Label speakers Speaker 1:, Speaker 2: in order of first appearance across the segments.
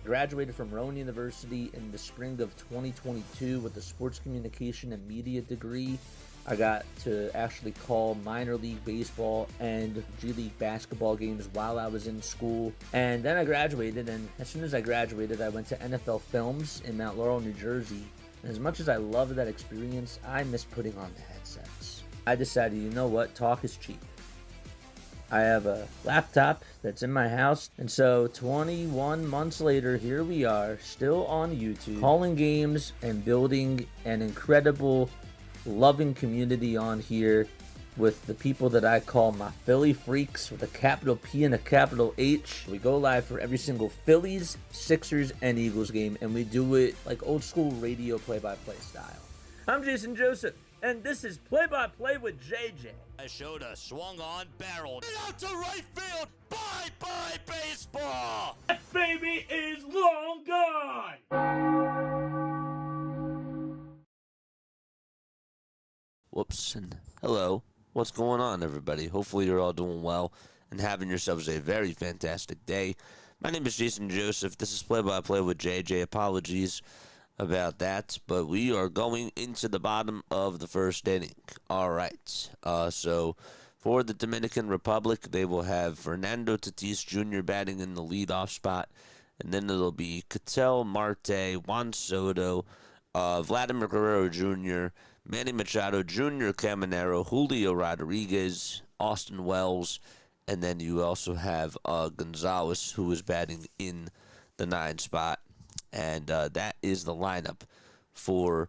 Speaker 1: graduated from Rowan University in the spring of 2022 with a sports communication and media degree. I got to actually call minor league baseball and G League basketball games while I was in school. And then I graduated, and as soon as I graduated, I went to NFL Films in Mount Laurel, New Jersey. And as much as I loved that experience, I miss putting on the headsets. I decided, you know what, talk is cheap. I have a laptop that's in my house, and so 21 months later, here we are, still on YouTube, calling games and building an incredible, loving community on here with the people that I call my Philly freaks with a capital P and a capital H. We go live for every single Phillies, Sixers, and Eagles game, and we do it like old school radio play-by-play style. I'm Jason Joseph, and this is Play-by-Play with JJ.
Speaker 2: I showed a swung on barrel. Get out to right field. Bye-bye baseball.
Speaker 1: That baby is long gone.
Speaker 2: Whoops, and hello. What's going on, everybody? Hopefully you're all doing well and having yourselves a very fantastic day. My name is Jason Joseph. This is Play-by-Play with JJ. Apologies about that, but we are going into the bottom of the first inning. All right, so for the Dominican Republic, they will have Fernando Tatis Jr. batting in the leadoff spot, and then it'll be Ketel Marte, Juan Soto, Vladimir Guerrero Jr., Manny Machado Jr., Caminero, Julio Rodriguez, Austin Wells, and then you also have Gonzalez, who is batting in the 9 spot. And that is the lineup for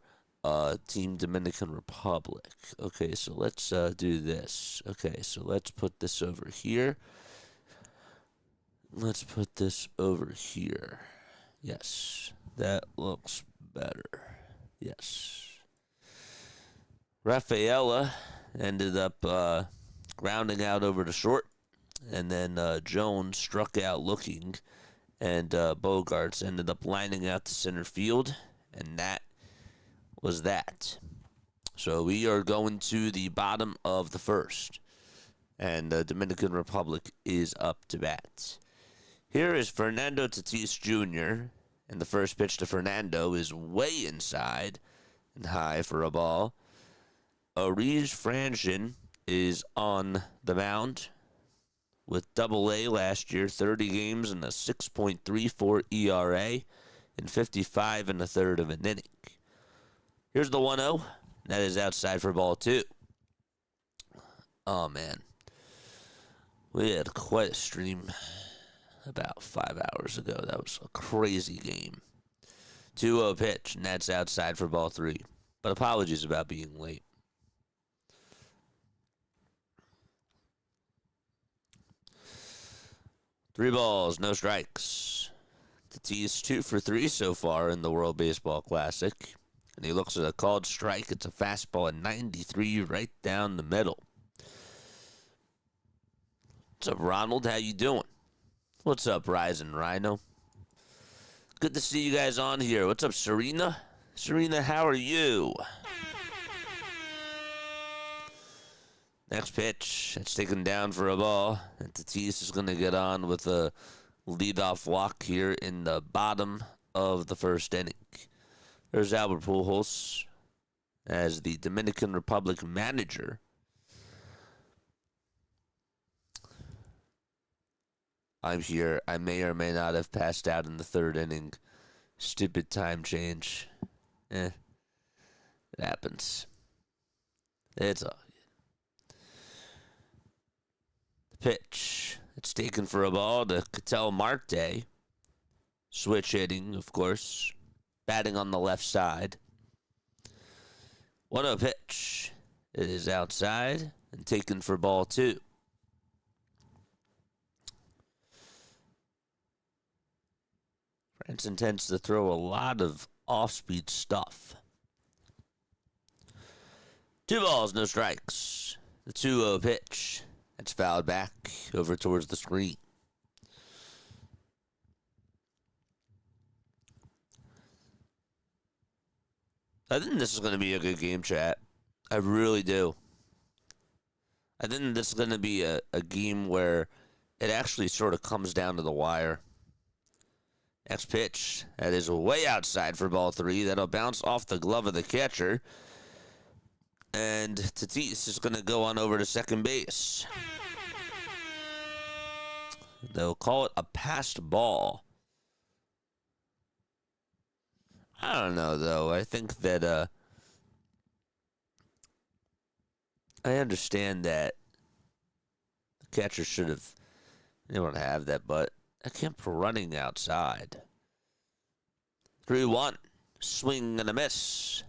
Speaker 2: Team Dominican Republic. Okay, so let's do this. Okay, so let's put this over here. Let's put this over here. Yes, that looks better. Yes. Rafaela ended up grounding out over to short, and then Jones struck out looking. And Bogarts ended up lining out to center field, and that was that. So we are going to the bottom of the first, and the Dominican Republic is up to bat. Here is Fernando Tatis Jr., and the first pitch to Fernando is way inside and high for a ball. Aries Franchen is on the mound with AA last year, 30 games and a 6.34 ERA and 55 1/3 of an inning. Here's the 1-0. That is outside for ball 2. Oh, man. We had quite a stream about 5 hours ago. That was a crazy game. 2-0 pitch, and that's outside for ball 3. But apologies about being late. Three balls, no strikes. Tatis 2 for 3 so far in the World Baseball Classic. And he looks at a called strike. It's a fastball at 93 right down the middle. What's up, Ronald? How you doing? What's up, Rising Rhino? Good to see you guys on here. What's up, Serena? Serena, how are you? Next pitch, it's taken down for a ball, and Tatis is going to get on with a leadoff walk here in the bottom of the first inning. There's Albert Pujols as the Dominican Republic manager. I'm here. I may or may not have passed out in the third inning. Stupid time change. It happens. It's all. Pitch. It's taken for a ball to Ketel Marte. Switch hitting, of course. Batting on the left side. 1-0 pitch. It is outside and taken for ball 2. France intends to throw a lot of off-speed stuff. 2 balls, no strikes. The 2-0 pitch. It's fouled back over towards the screen. I think this is going to be a good game, chat. I really do. I think this is going to be a game where it actually sort of comes down to the wire. Next pitch. That is way outside for ball 3. That'll bounce off the glove of the catcher. And Tatis is going to go on over to second base. They'll call it a passed ball. I don't know, though. I think that I understand that the catcher should have been able to have that, but I kept running outside. 3-1. Swing and a miss.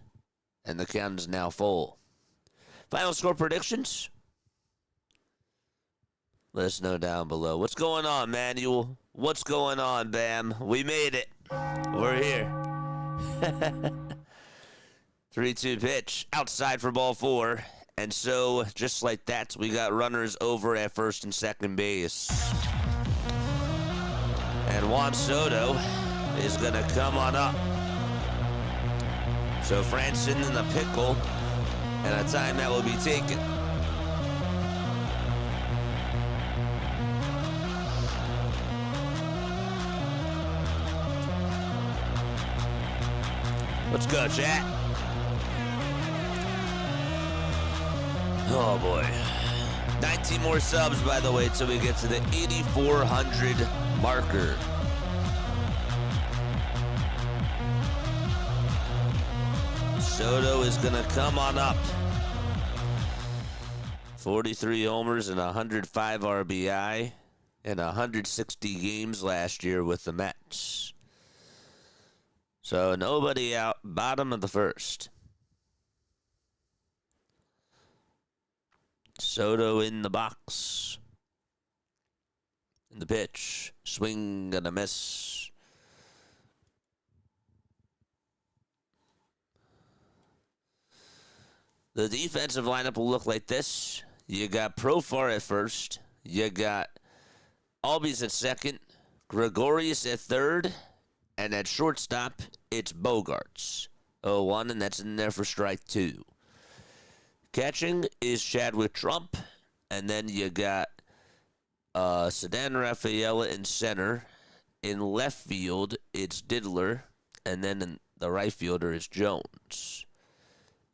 Speaker 2: And the count is now full. Final score predictions? Let us know down below. What's going on, Manuel? What's going on, Bam? We made it. We're here. 3-2 pitch. Outside for ball 4. And so, just like that, we got runners over at first and second base. And Juan Soto is going to come on up. So Franson in the pickle, and a timeout will be taken. Let's go, chat. Oh, boy. 19 more subs, by the way, till we get to the 8,400 marker. Soto is going to come on up. 43 homers and 105 RBI in 160 games last year with the Mets. So nobody out, bottom of the first. Soto in the box. In the pitch. Swing and a miss. The defensive lineup will look like this. You got Profar at first. You got Albies at second. Gregorius at third. And at shortstop, it's Bogarts. 0-1, and that's in there for strike 2. Catching is Chadwick Trump. And then you got Sedan Rafaela in center. In left field, it's Diddler. And then in the right fielder is Jones.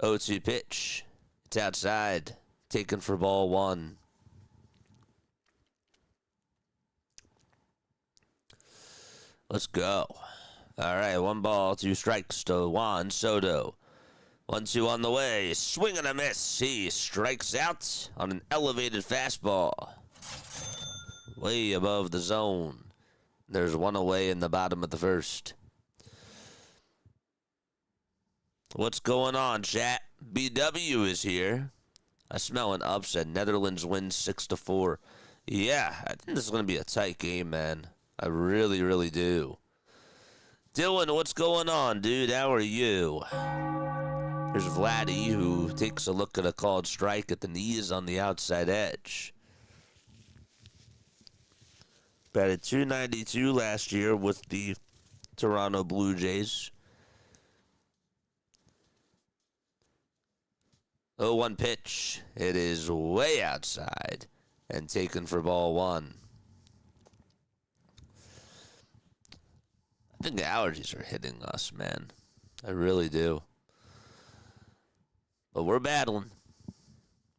Speaker 2: 0-2 pitch. It's outside. Taken for ball 1. Let's go. All right, 1 ball, 2 strikes to Juan Soto. 1-2 on the way. Swing and a miss. He strikes out on an elevated fastball. Way above the zone. There's 1 away in the bottom of the first. What's going on, chat? BW is here. I smell an upset. Netherlands wins 6-4. Yeah, I think this is going to be a tight game, man. I really, really do. Dylan, what's going on, dude? How are you? There's Vladdy, who takes a look at a called strike at the knees on the outside edge. Batted .292 last year with the Toronto Blue Jays. 0-1 pitch. It is way outside and taken for ball 1. I think the allergies are hitting us, man. I really do. But we're battling.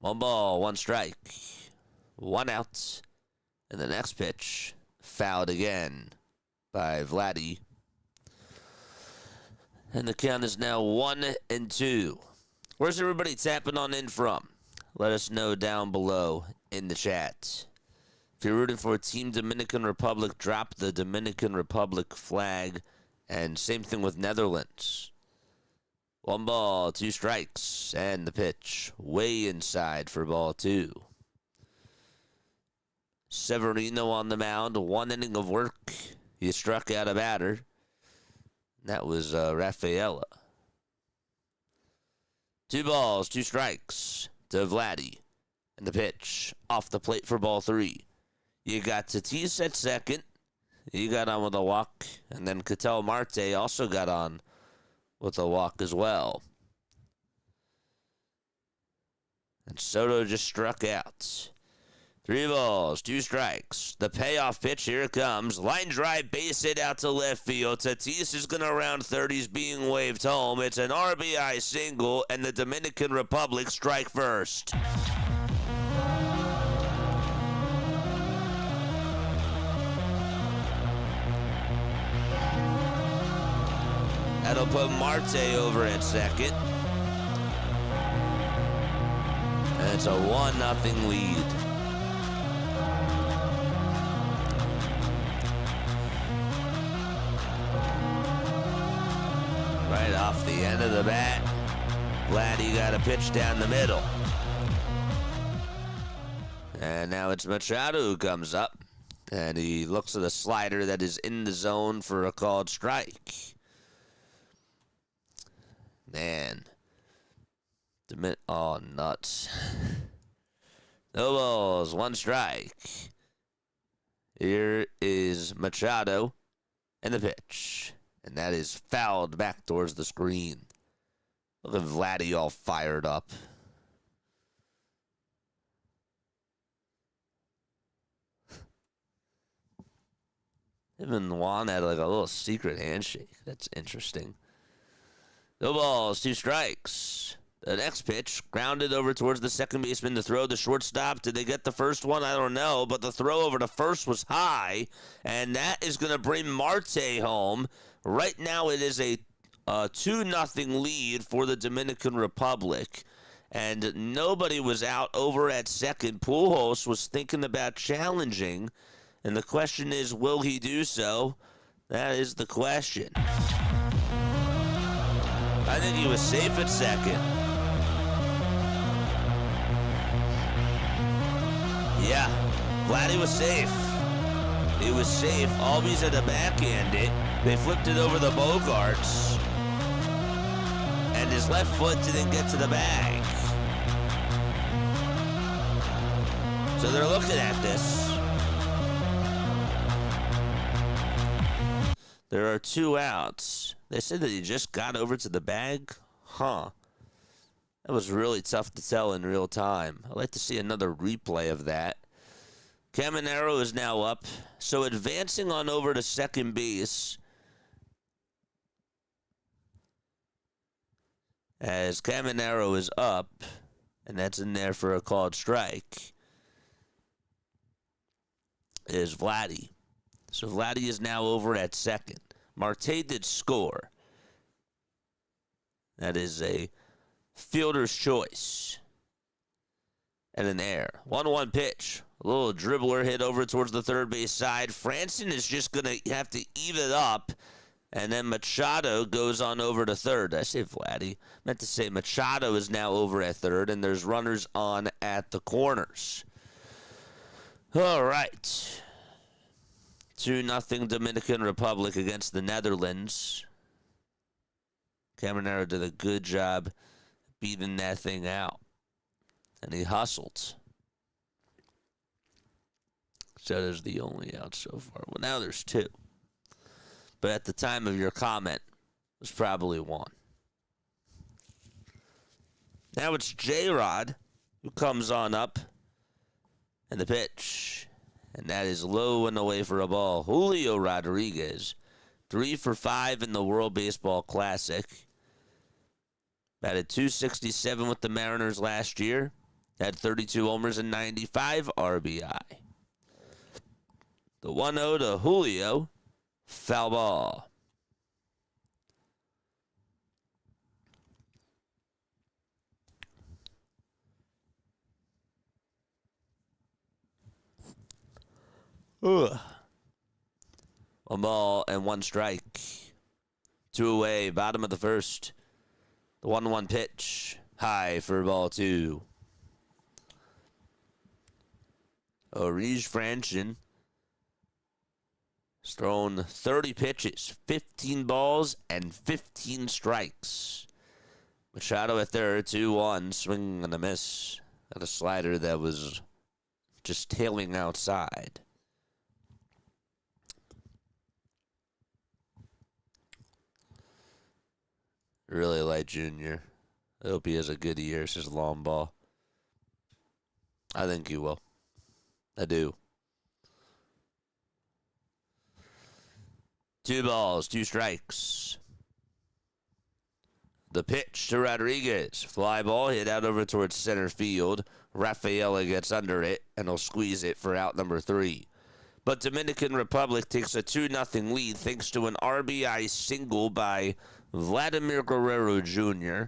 Speaker 2: 1 ball, 1 strike. 1 out. And the next pitch, fouled again by Vladdy. And the count is now 1-2. Where's everybody tapping on in from? Let us know down below in the chat. If you're rooting for Team Dominican Republic, drop the Dominican Republic flag. And same thing with Netherlands. 1 ball, 2 strikes, and the pitch way inside for ball 2. Severino on the mound, 1 inning of work. He struck out a batter. That was Rafaela. 2 balls, 2 strikes to Vladdy. And the pitch off the plate for ball 3. You got Tatis at second. He got on with a walk. And then Ketel Marte also got on with a walk as well. And Soto just struck out. 3 balls, 2 strikes. The payoff pitch, here it comes. Line drive, base hit out to left field. Tatis is going to round third. He's being waved home. It's an RBI single, and the Dominican Republic strike first. That'll put Marte over at second. And it's a 1-0 lead. Right off the end of the bat, Vladdy got a pitch down the middle. And now it's Machado who comes up. And he looks at a slider that is in the zone for a called strike. Man. Oh, nuts. No balls, 1 strike. Here is Machado and the pitch. And that is fouled back towards the screen. Look at Vladdy all fired up. Him and Juan had like a little secret handshake. That's interesting. No balls, 2 strikes. The next pitch, grounded over towards the second baseman to throw the shortstop. Did they get the first one? I don't know, but the throw over to first was high, and that is going to bring Marte home. Right now it is a 2-0 lead for the Dominican Republic, and nobody was out over at second. Pujols was thinking about challenging, and the question is, will he do so? That is the question. I think he was safe at second. Yeah, Vladdy was safe. He was safe. Albies had to backhand it. They flipped it over the Bogarts. And his left foot didn't get to the bag. So they're looking at this. There are 2 outs. They said that he just got over to the bag? Huh. That was really tough to tell in real time. I'd like to see another replay of that. Caminero is now up. So advancing on over to second base. As Caminero is up. And that's in there for a called strike. Is Vladdy. So Vladdy is now over at second. Marte did score. That is a fielder's choice. And an error. 1-1 pitch. A little dribbler hit over towards the third base side. Franson is just going to have to eat it up. And then Machado goes on over to third. I say Vladdy. Meant to say Machado is now over at third. And there's runners on at the corners. All right. 2-0 Dominican Republic against the Netherlands. Caminero did a good job beating that thing out. And he hustled. So there's the only out so far. Well, now there's 2. But at the time of your comment, it was probably 1. Now it's J-Rod who comes on up. And the pitch. And that is low and away for a ball. Julio Rodriguez, 3 for 5 in the World Baseball Classic. Batted .267 with the Mariners last year. Had 32 homers and 95 RBI. The 1-0 to Julio. Foul ball. Ugh. 1 ball and 1 strike. 2 away, bottom of the first. The 1-1 pitch. High for ball 2. Orige Franson has thrown 30 pitches, 15 balls, and 15 strikes. Machado at third, 2-1, swing and a miss. Got a slider that was just tailing outside. Really like Junior. I hope he has a good year. It's just a long ball. I think he will. I do. 2 balls, 2 strikes. The pitch to Rodriguez. Fly ball hit out over towards center field. Rafaela gets under it and will squeeze it for out number 3. But Dominican Republic takes a 2-0 lead thanks to an RBI single by Vladimir Guerrero Jr.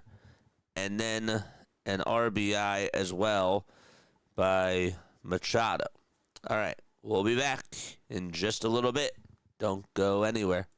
Speaker 2: and then an RBI as well by Machado. All right, we'll be back in just a little bit. Don't go anywhere.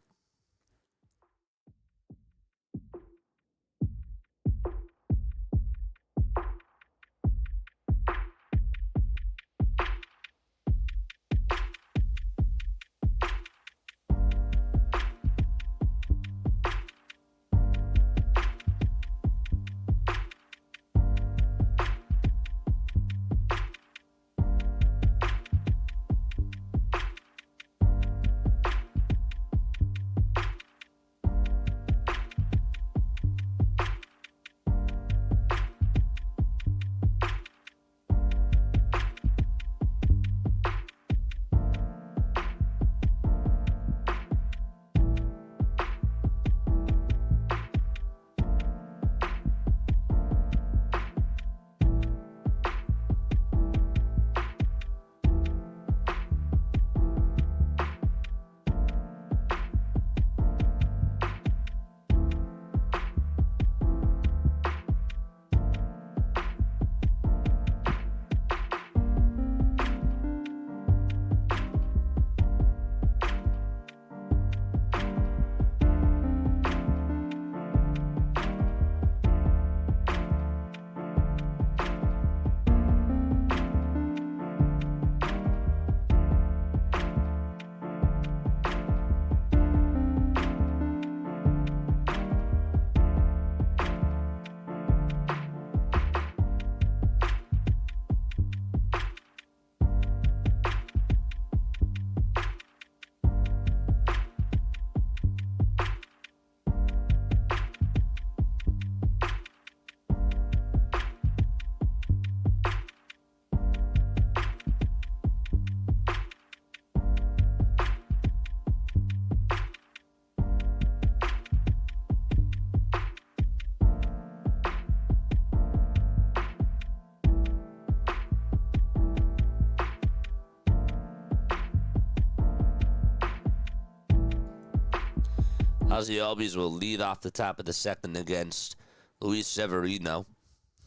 Speaker 2: Ozzie Albies will lead off the top of the second against Luis Severino,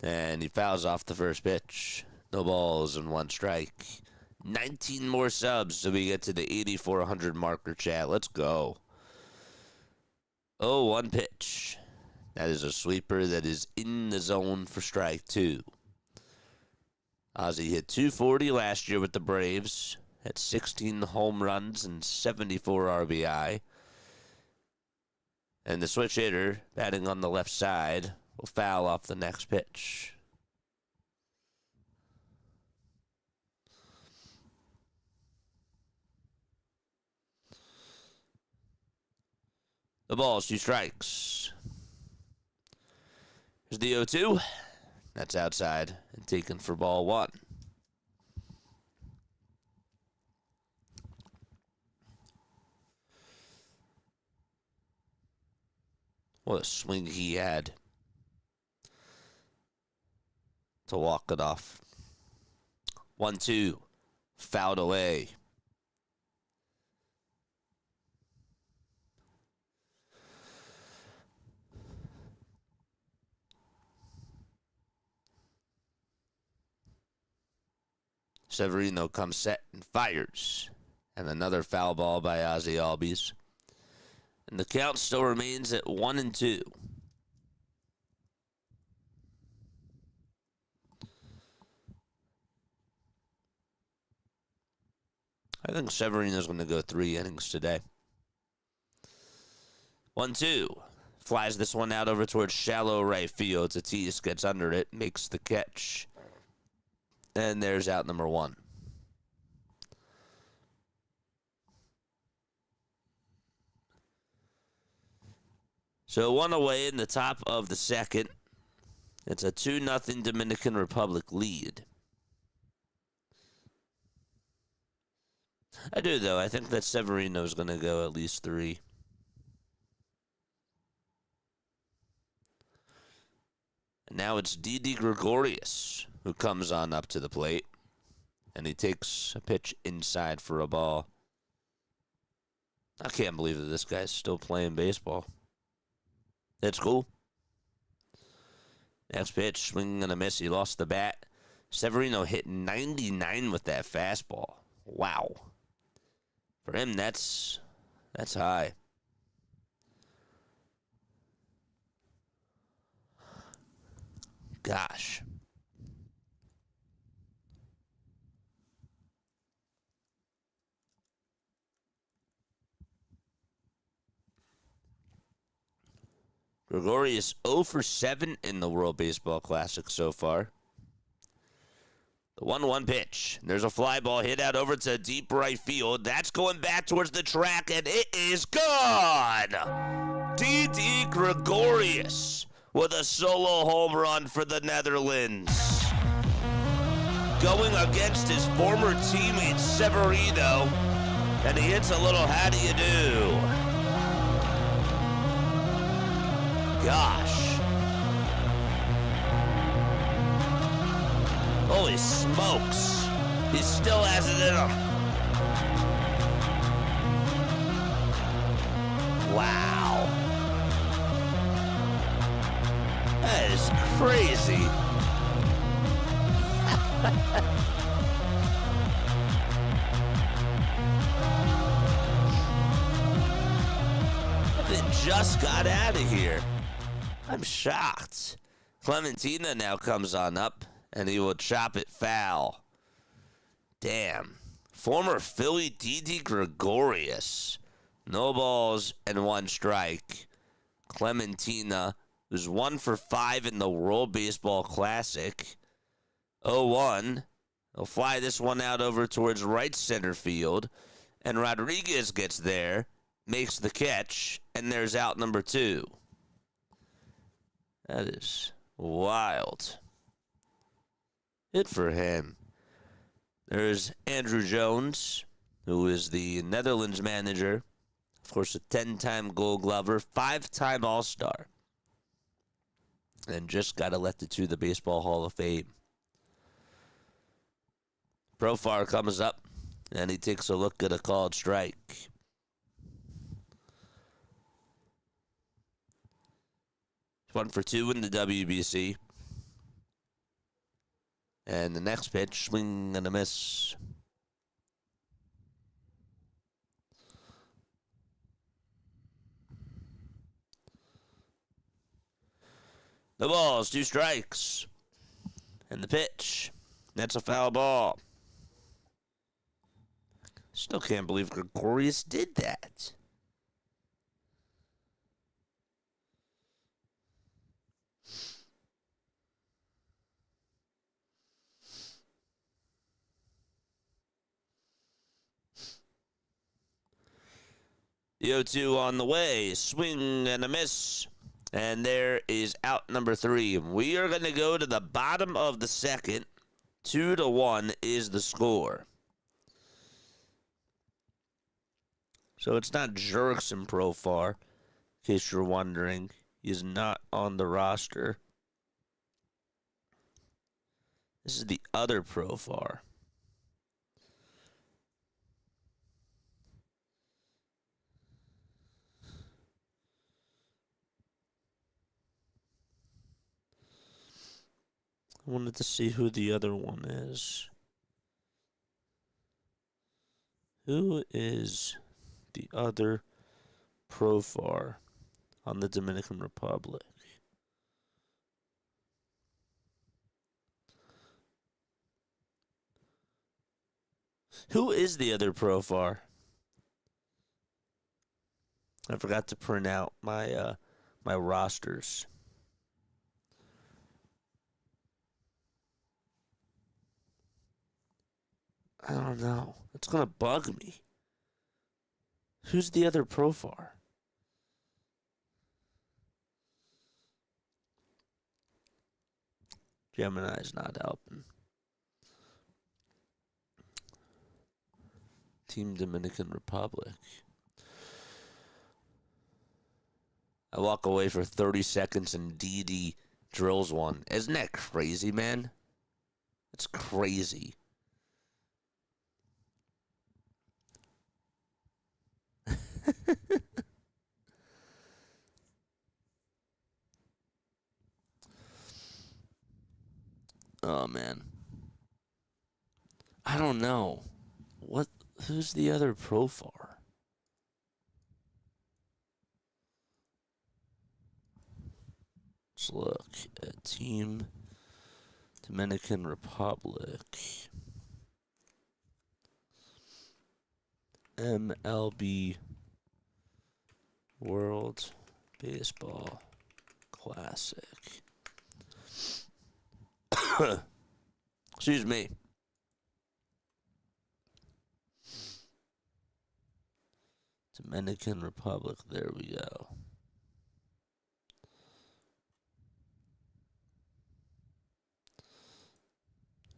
Speaker 2: and he fouls off the first pitch. No balls and 1 strike. 19 more subs so we get to the 8,400 marker, chat. Let's go. 0-1 pitch. That is a sweeper that is in the zone for strike 2. Ozzie hit 240 last year with the Braves, had 16 home runs and 74 RBI. And the switch hitter, batting on the left side, will foul off the next pitch. The ball is 2 strikes. Here's the 0-2. That's outside and taken for ball 1. What a swing he had to walk it off. 1-2. Fouled away. Severino comes set and fires. And another foul ball by Ozzie Albies. And the count still remains at 1-2. I think Severino's going to go 3 innings today. 1-2. Flies this one out over towards shallow right field. Tatis gets under it, makes the catch. And there's out number 1. So 1 away in the top of the second. It's a 2-0 Dominican Republic lead. I do, though. I think that Severino's going to go at least 3. And now it's Didi Gregorius who comes on up to the plate. And he takes a pitch inside for a ball. I can't believe that this guy's still playing baseball. That's cool. Next pitch, swing and a miss. He lost the bat. Severino hit 99 with that fastball. Wow. For him, that's high. Gosh. Gregorius 0 for 7 in the World Baseball Classic so far. The 1-1 pitch. There's a fly ball hit out over to deep right field. That's going back towards the track, and it is gone! Didi Gregorius with a solo home run for the Netherlands. Going against his former teammate Severino, and he hits a little how do you do? Gosh. Holy smokes. He still has it in him. Wow. That is crazy. It just got out of here. I'm shocked. Clementina now comes on up, and he will chop it foul. Damn. Former Philly Didi Gregorius. No balls and 1 strike. Clementina, who's 1 for 5 in the World Baseball Classic. 0-1. He'll fly this one out over towards right center field. And Rodriguez gets there, makes the catch, and there's out number 2. That is wild. Hit for him. There's Andrew Jones, who is the Netherlands manager. Of course, a 10-time Gold Glover, 5-time All-Star. And just got elected to the Baseball Hall of Fame. Profar comes up, and he takes a look at a called strike. He's 1 for 2 in the WBC. And the next pitch, swing and a miss. The ball's 2 strikes. And the pitch. That's a foul ball. Still can't believe Gregorius did that. The 0-2 on the way. Swing and a miss. And there is out number 3. We are going to go to the bottom of the second. 2-1 is the score. So it's not Jurickson Profar, in case you're wondering. He's not on the roster. This is the other Profar. I wanted to see who the other one is. Who is the other Profar on the Dominican Republic? Who is the other Profar? I forgot to print out my my rosters. I don't know. It's gonna bug me. Who's the other Profar? Gemini's not helping. Team Dominican Republic. I walk away for 30 seconds and DD drills one. Isn't that crazy, man? It's crazy. Oh, man. I don't know. Who's the other profar? Let's look at Team Dominican Republic. MLB World Baseball Classic. Excuse me. Dominican Republic, there we go.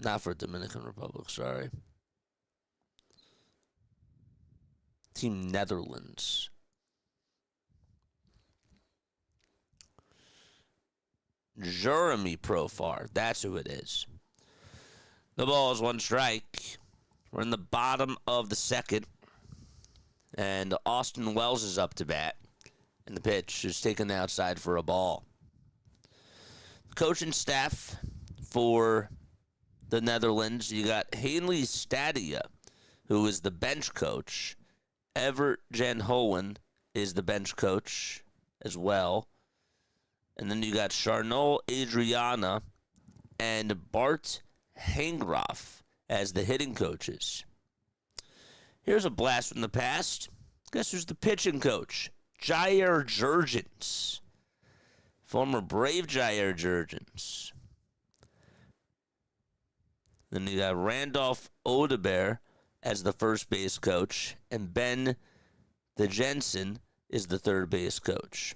Speaker 2: Not for Dominican Republic, sorry. Team Netherlands. Jeremy Profar, that's who it is. The ball is one strike. We're in the bottom of the second. And Austin Wells is up to bat. And the pitch is taken outside for a ball. The coaching staff for the Netherlands, you got Hanley Stadia, who is the bench coach. Evert Jan Hohen is the bench coach as well. And then you got Charnol Adriana and Bart Hangroff as the hitting coaches. Here's a blast from the past. Guess who's the pitching coach? Jair Jurgens. Former Brave Jair Jurgens. Then you got Randolph Odebear as the first base coach, and Ben the Jensen is the third base coach.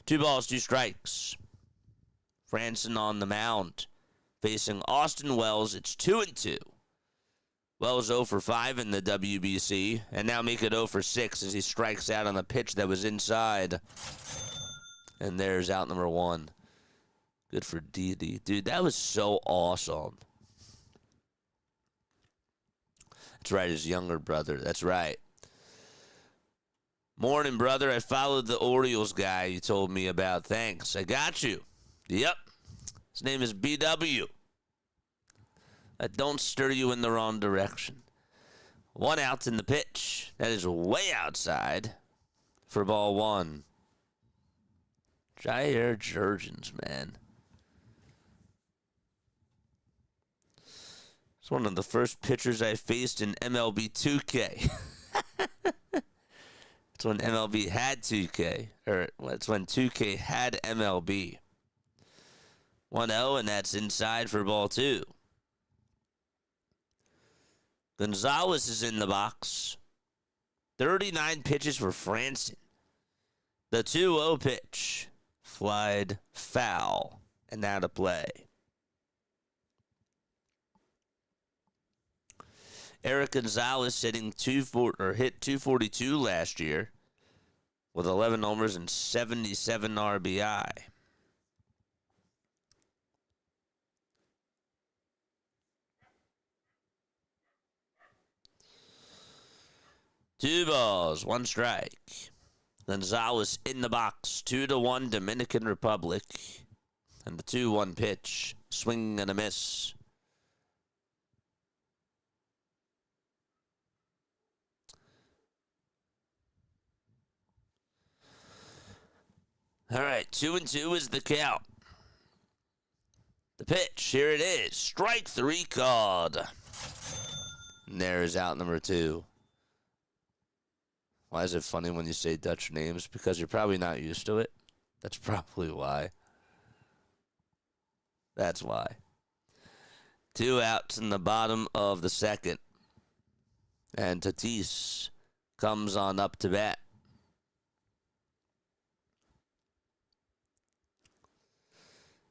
Speaker 2: 2 balls, 2 strikes. Franson on the mound, facing Austin Wells. It's 2-2. Wells 0 for 5 in the WBC, and now make it 0 for 6 as he strikes out on the pitch that was inside. And there's out number 1. Good for Didi. Dude, that was so awesome. That's right, his younger brother. That's right. Morning, brother. I followed the Orioles guy you told me about. Thanks. I got you. Yep. His name is BW. Don't stir you in the wrong direction. 1 out in the pitch. That is way outside for ball 1. Jair Jurgens, man. It's one of the first pitchers I faced in MLB 2K. It's when MLB had 2K. Or it's when 2K had MLB. 1-0, and that's inside for ball 2. Gonzalez is in the box. 39 pitches for Franson. The 2-0 pitch. Flied foul. And out of play. Eric Gonzalez hit 242 last year with 11 homers and 77 RBI. Two balls, 1 strike. Gonzalez in the box, 2-1 Dominican Republic. And the 2-1 pitch, swing and a miss. All right, 2-2 is the count. The pitch, here it is. Strike 3 called. And there is out number 2. Why is it funny when you say Dutch names? Because you're probably not used to it. That's probably why. That's why. 2 outs in the bottom of the second. And Tatis comes on up to bat.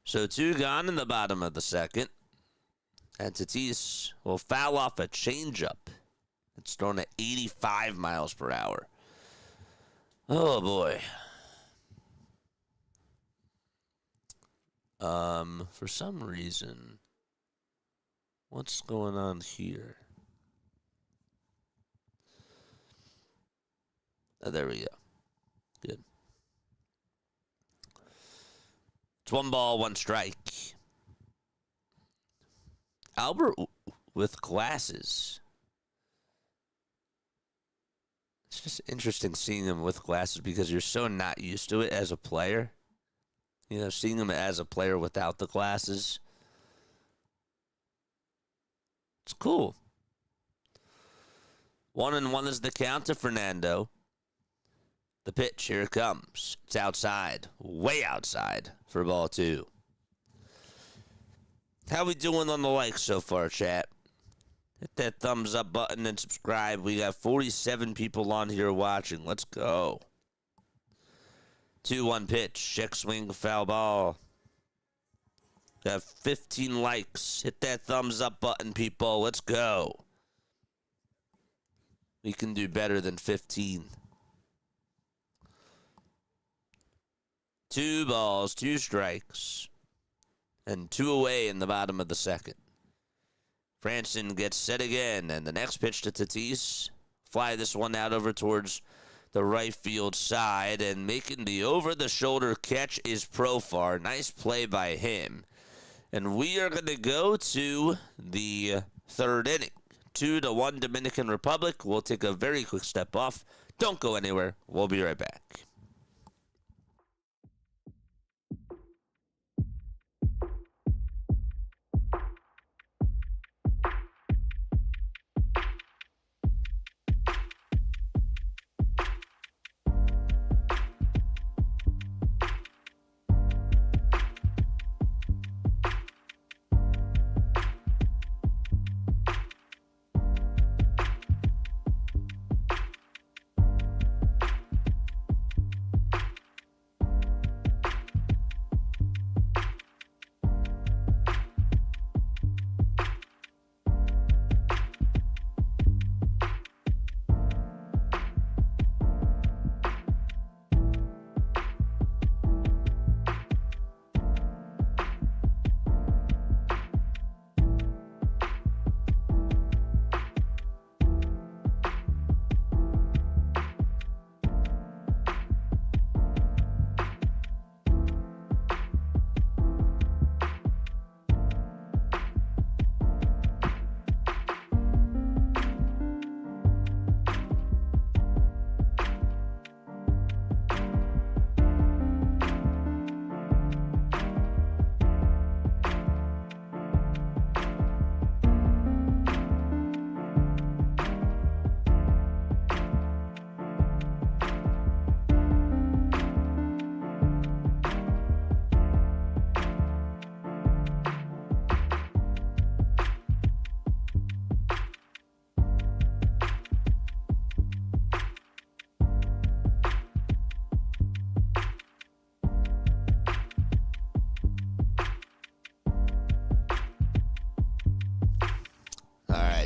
Speaker 2: So 2 gone in the bottom of the second. And Tatis will foul off a changeup. It's thrown at 85 miles per hour. Oh, boy. For some reason, what's going on here? Oh, there we go. Good. It's 1 ball, 1 strike. Albert with glasses. It's just interesting seeing him with glasses because you're so not used to it as a player. You know, seeing him as a player without the glasses. It's cool. 1-1 is the count to Fernando. The pitch, here it comes. It's outside, way outside for ball 2. How we doing on the likes so far, chat? Hit that thumbs up button and subscribe. We got 47 people on here watching. Let's go. 2-1 pitch. Check swing, foul ball. Got 15 likes. Hit that thumbs up button, people. Let's go. We can do better than 15. 2 balls, 2 strikes, and 2 away in the bottom of the second. Franson gets set again, and the next pitch to Tatis. Fly this one out over towards the right field side, and making the over-the-shoulder catch is Profar. Nice play by him. And we are going to go to the 3rd inning. 2-1 Dominican Republic. We'll take a very quick step off. Don't go anywhere. We'll be right back.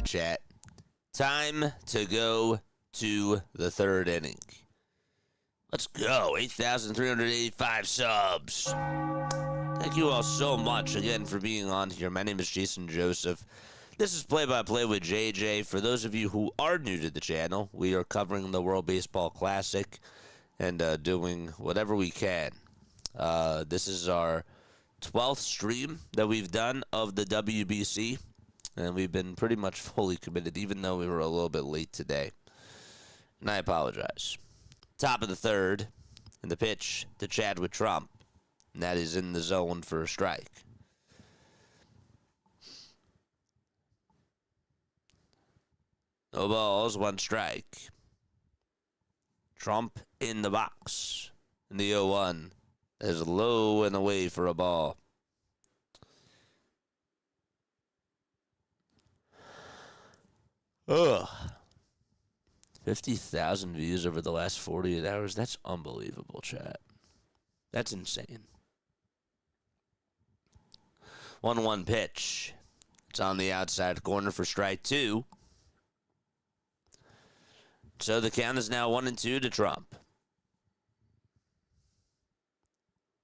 Speaker 2: Chat. Time to go to the 3rd inning. Let's go. 8,385 subs. Thank you all so much again for being on here. My name is Jason Joseph. This is Play-by-Play with JJ. For those of you who are new to the channel, we are covering the World Baseball Classic and doing whatever we can. This is our 12th stream that we've done of the WBC. And we've been pretty much fully committed, even though we were a little bit late today. And I apologize. Top of the 3rd, and the pitch to Chadwick Trump. And that is in the zone for a strike. No balls, 1 strike. Trump in the box. And the 0-1 is low and away for a ball. Ugh. 50,000 views over the last 48 hours. That's unbelievable, chat. That's insane. 1-1 pitch. It's on the outside corner for strike 2. So the count is now 1-2 to Trump.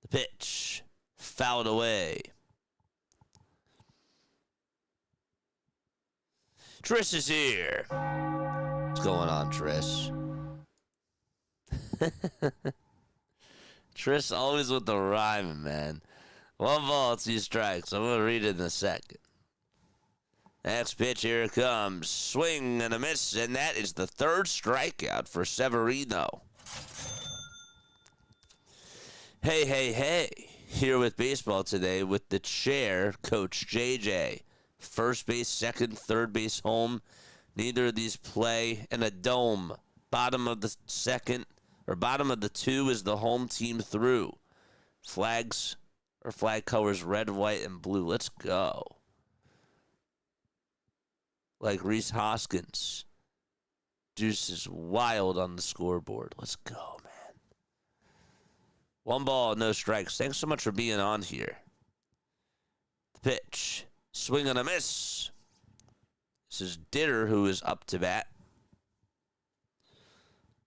Speaker 2: The pitch. Fouled away. Triss is here. What's going on, Triss? Triss always with the rhyme, man. 1 ball, 2 strikes. I'm going to read it in a second. Next pitch, here it comes. Swing and a miss, and that is the 3rd strikeout for Severino. Hey, hey, hey. Here with baseball today with the chair, Coach JJ. First base, second, third base home. Neither of these play in a dome. Bottom of the second, or bottom of the 2 is the home team through. Flags, or flag colors, red, white, and blue. Let's go. Like Reese Hoskins. Deuce is wild on the scoreboard. Let's go, man. 1 ball, no strikes. Thanks so much for being on here. The pitch. Swing and a miss. This is Ditter, who is up to bat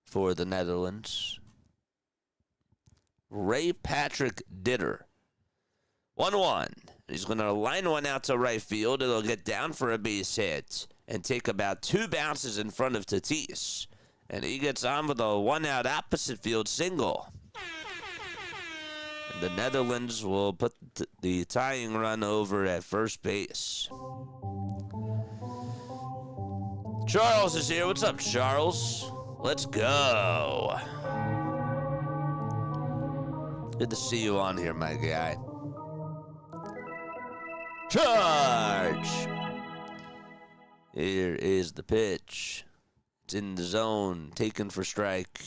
Speaker 2: for the Netherlands. Ray Patrick Ditter. 1-1. He's going to line one out to right field. It'll get down for a base hit and take about 2 bounces in front of Tatis. And he gets on with a 1-out opposite field single. And the Netherlands will put the tying run over at first base. Charles is here. What's up, Charles? Let's go. Good to see you on here, my guy. Charge! Here is the pitch. It's in the zone. Taken for strike.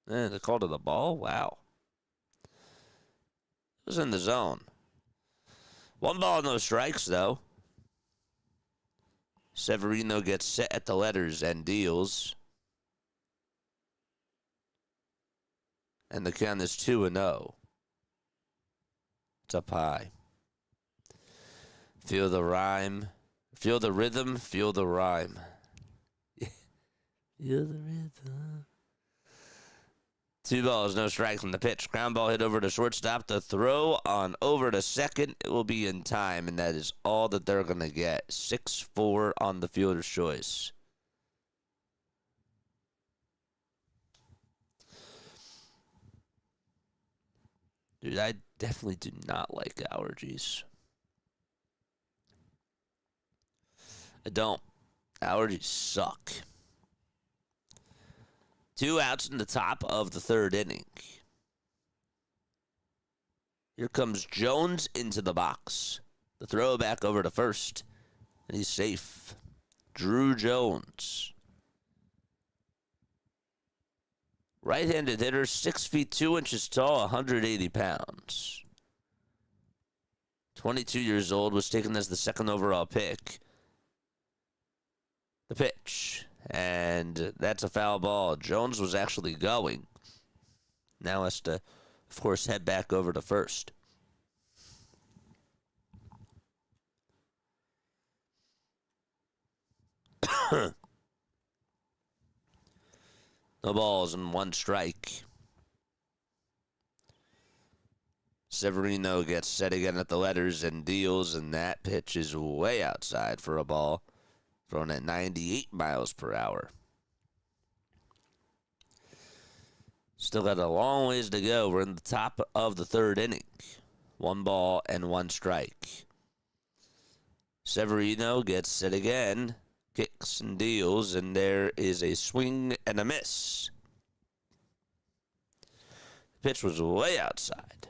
Speaker 2: They called it a ball? Wow. It was in the zone. 1 ball, no strikes, though. Severino gets set at the letters and deals. And the count is 2-0. It's up high. Feel the rhyme. Feel the rhythm. Feel the rhyme. Feel the rhythm. 2 balls, no strikes on the pitch. Ground ball hit over to shortstop. The throw on over to second. It will be in time, and that is all that they're going to get. 6-4 on the fielder's choice. Dude, I definitely do not like allergies. I don't. Allergies suck. 2 outs in the top of the 3rd inning. Here comes Jones into the box. The throw back over to first. And he's safe. Drew Jones. Right-handed hitter, 6 feet 2 inches tall, 180 pounds. 22 years old, was taken as the 2nd overall pick. The pitch. And that's a foul ball. Jones was actually going. Now has to, of course, head back over to first. No balls and 1 strike. Severino gets set again at the letters and deals, and that pitch is way outside for a ball. Thrown at 98 miles per hour. Still got a long ways to go. We're in the top of the 3rd inning. 1 ball and 1 strike. Severino gets set again. Kicks and deals, and there is a swing and a miss. The pitch was way outside.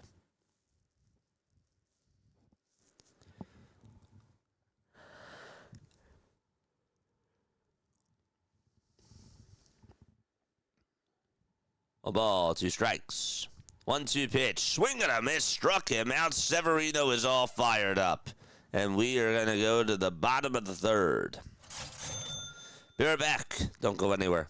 Speaker 2: A ball, 2 strikes. 1-2 pitch. Swing and a miss. Struck him out. Severino is all fired up. And we are going to go to the bottom of the 3rd. Be right back. Don't go anywhere.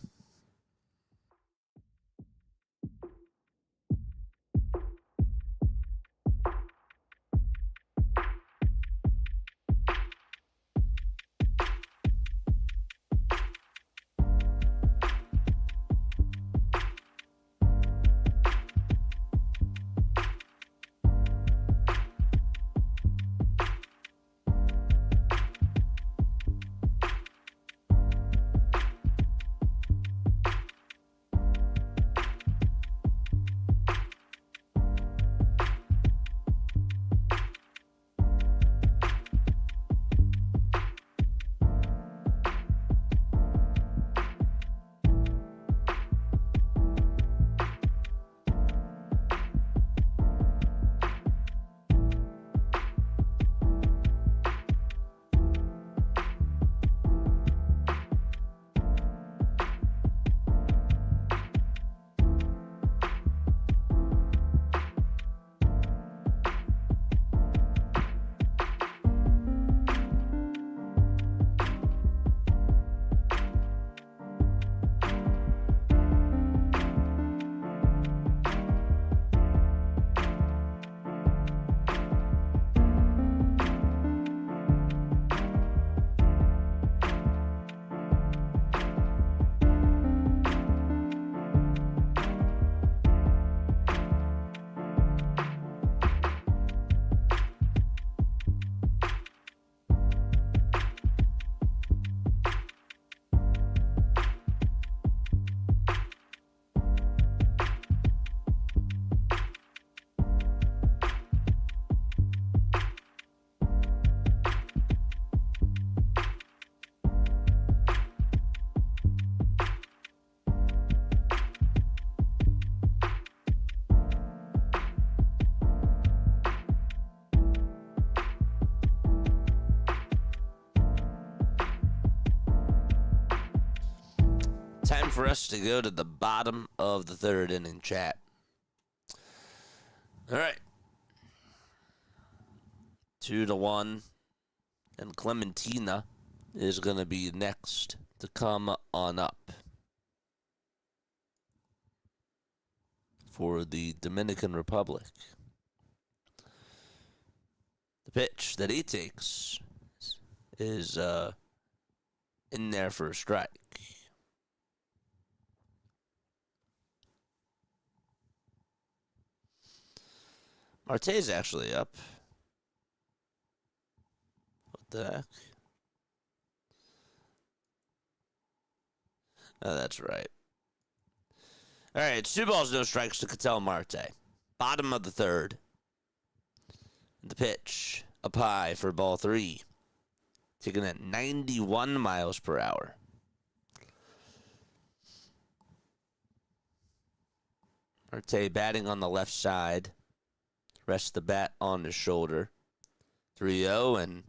Speaker 2: for us to go to the bottom of the third inning, chat. All right. 2-1. And Clementina is going to be next to come on up for the Dominican Republic. The pitch that he takes is in there for a strike. Marte's actually up. What the heck? Oh, that's right. All right, it's 2 balls, no strikes to Ketel Marte. Bottom of the third. The pitch up high for ball 3. Taking at 91 miles per hour. Marte batting on the left side. Rests the bat on his shoulder. 3-0, and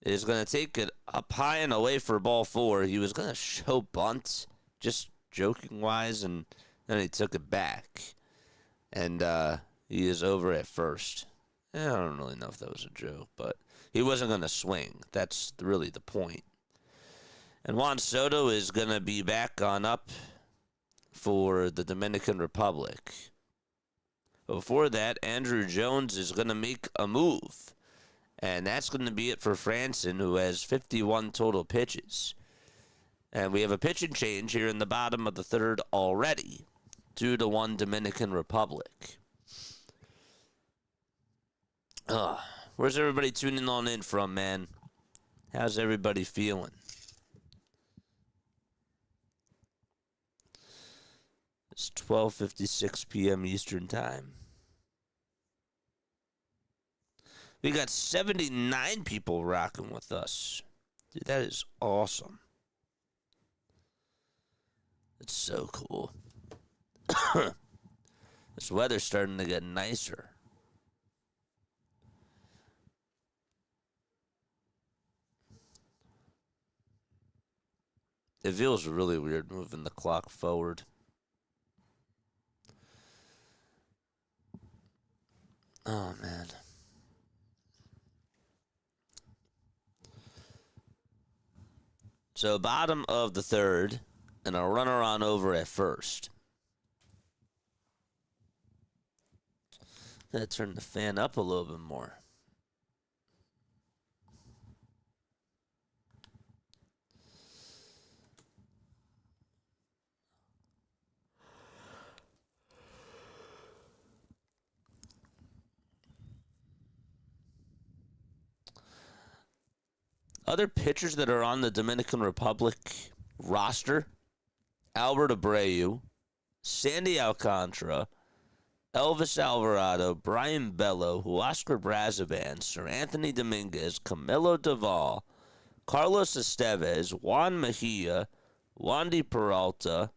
Speaker 2: is going to take it up high and away for ball 4. He was going to show bunt, just joking-wise, and then he took it back. And he is over at first. I don't really know if that was a joke, but he wasn't going to swing. That's really the point. And Juan Soto is going to be back on up for the Dominican Republic. Before that, Andrew Jones is going to make a move. And that's going to be it for Franson, who has 51 total pitches. And we have a pitching change here in the bottom of the third already. 2-1 Dominican Republic. Where's everybody tuning on in from, man? How's everybody feeling? It's 12:56 p.m. Eastern Time. We got 79 people rocking with us. Dude, that is awesome. It's so cool. This weather's starting to get nicer. It feels really weird moving the clock forward. Oh, man. So, bottom of the third, and a runner on over at first. Gotta turn the fan up a little bit more. Other pitchers that are on the Dominican Republic roster: Albert Abreu, Sandy Alcantara, Elvis Alvarado, Brian Bello, Huascar Brazoban, Sir Anthony Dominguez, Camilo Doval, Carlos Estevez, Juan Mejia, Wandy Peralta,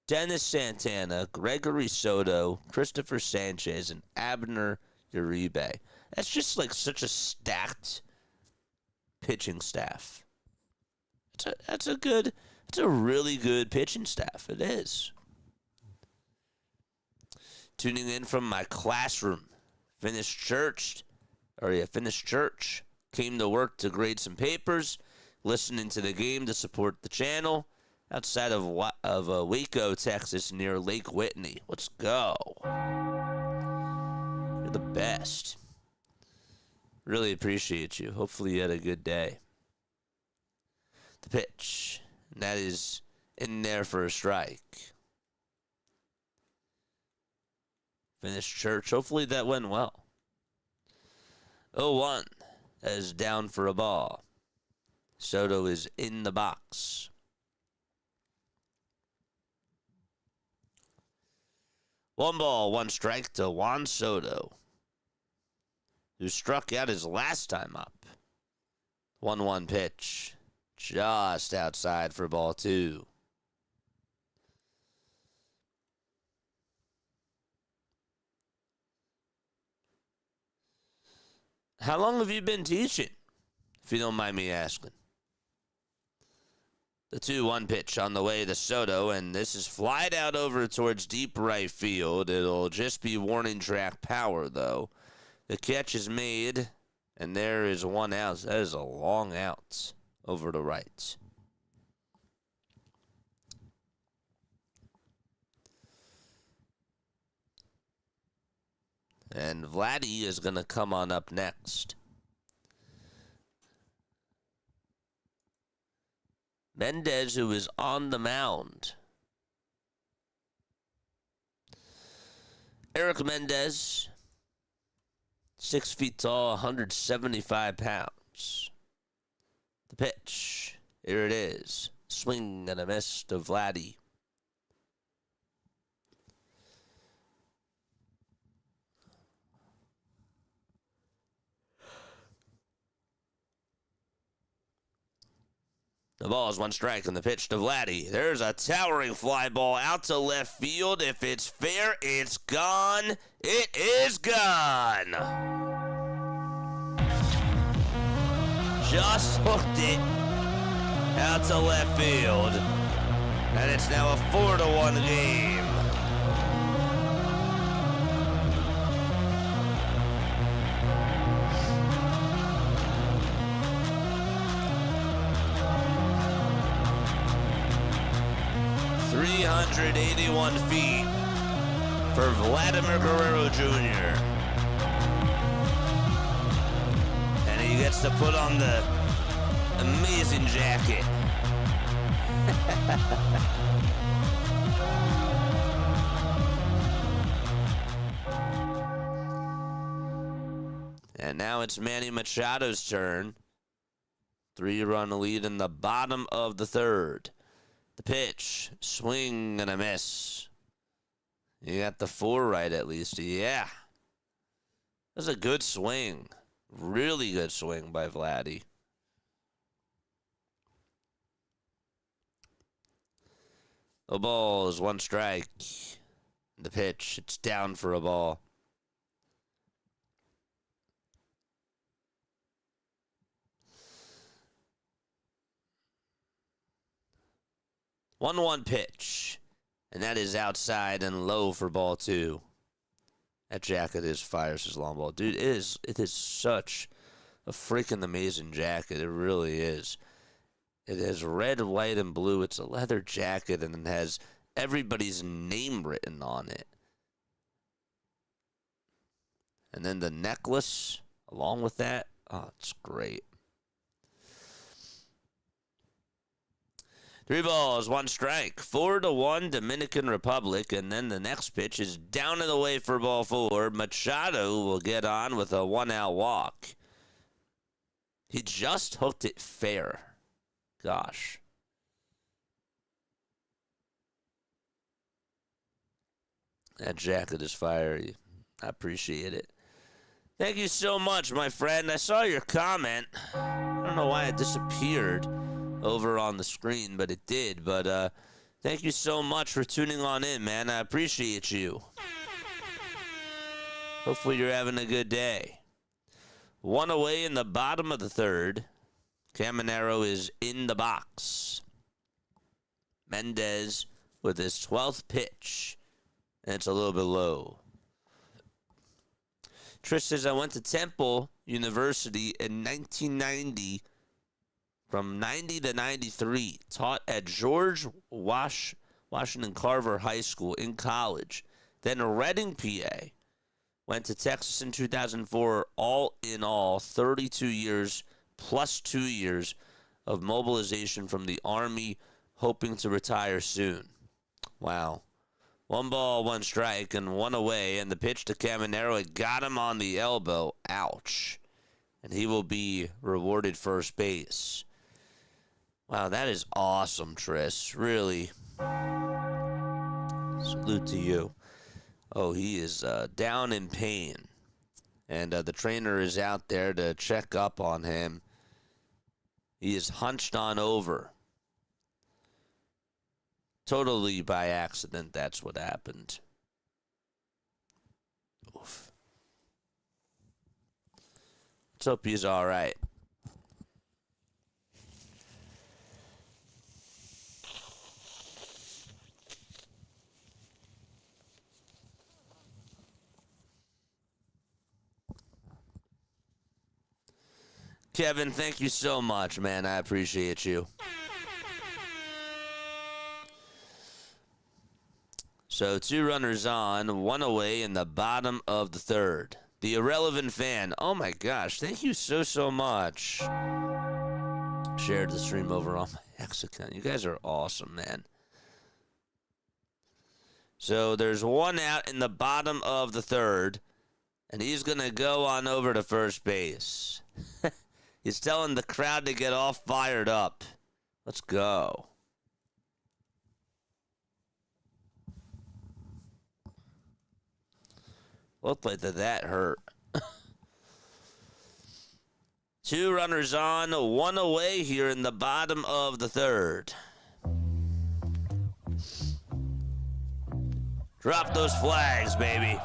Speaker 2: Dennis Santana, Gregory Soto, Christopher Sanchez, and Abner Uribe. That's just like such a stacked pitching staff. It's a really good pitching staff. It is. Tuning in from my classroom. Finished church. Came to work to grade some papers. Listening to the game to support the channel. Outside of Waco, Texas, near Lake Whitney. Let's go. You're the best. Really appreciate you. Hopefully you had a good day. The pitch. And that is in there for a strike. Finished church. Hopefully that went well. 0-1 as down for a ball. Soto is in the box. One ball, one strike to Juan Soto, who struck out his last time up. 1-1 pitch. Just outside for ball 2. How long have you been teaching, if you don't mind me asking? The 2-1 pitch on the way to Soto, and this is flied out over towards deep right field. It'll just be warning track power, though. The catch is made, and there is one out. That is a long out over to right. And Vladdy is going to come on up next. Mendez, who is on the mound. Eric Mendez, 6 feet tall, 175 pounds. The pitch, here it is. Swing and a miss to Vladdy. The ball is 1 strike on the pitch to Vladdy. There's a towering fly ball out to left field. If it's fair, it's gone. It is gone. Just hooked it out to left field. And it's now a 4-1 game. ...381 feet for Vladimir Guerrero Jr. And he gets to put on the amazing jacket. And now it's Manny Machado's turn. 3-run lead in the bottom of the 3rd. The pitch, swing and a miss. You got the 4 right at least. Yeah. That was a good swing. Really good swing by Vladdy. The ball is 1 strike. The pitch, it's down for a ball. One pitch, and that is outside and low for ball 2. That jacket is fires his long ball. Dude, it is such a freaking amazing jacket. It really is. It has red, white, and blue. It's a leather jacket, and it has everybody's name written on it. And then the necklace along with that. Oh, it's great. 3 balls, 1 strike. 4-1 Dominican Republic. And then the next pitch is down and away for ball 4. Machado will get on with a 1-out walk. He just hooked it fair. Gosh. That jacket is fiery. I appreciate it. Thank you so much, my friend. I saw your comment. I don't know why it disappeared over on the screen, but it did. But thank you so much for tuning on in, man. I appreciate you. Hopefully you're having a good day. 1 away in the bottom of the 3rd. Caminero is in the box. Mendez with his 12th pitch. And it's a little bit low. Trish says, I went to Temple University in 1990. From 90 to 93, taught at George Washington Carver High School in college. Then Reading, PA. Went to Texas in 2004. All in all, 32 years plus 2 years of mobilization from the Army, hoping to retire soon. Wow. 1 ball, 1 strike, and 1 away. And the pitch to Caminero, it got him on the elbow. Ouch. And he will be rewarded first base. Wow, that is awesome, Tris. Really. Salute to you. Oh, he is down in pain. And the trainer is out there to check up on him. He is hunched on over. Totally by accident, that's what happened. Oof. Let's hope he's all right. Kevin, thank you so much, man. I appreciate you. So 2 runners on, 1 away in the bottom of the 3rd. The Irrelevant Fan. Oh my gosh, thank you so much. Shared the stream over on my X account. You guys are awesome, man. So there's 1 out in the bottom of the 3rd, and he's going to go on over to first base. He's telling the crowd to get all fired up. Let's go. Looked like that hurt. 2 runners on, 1 away here in the bottom of the 3rd. Drop those flags, baby.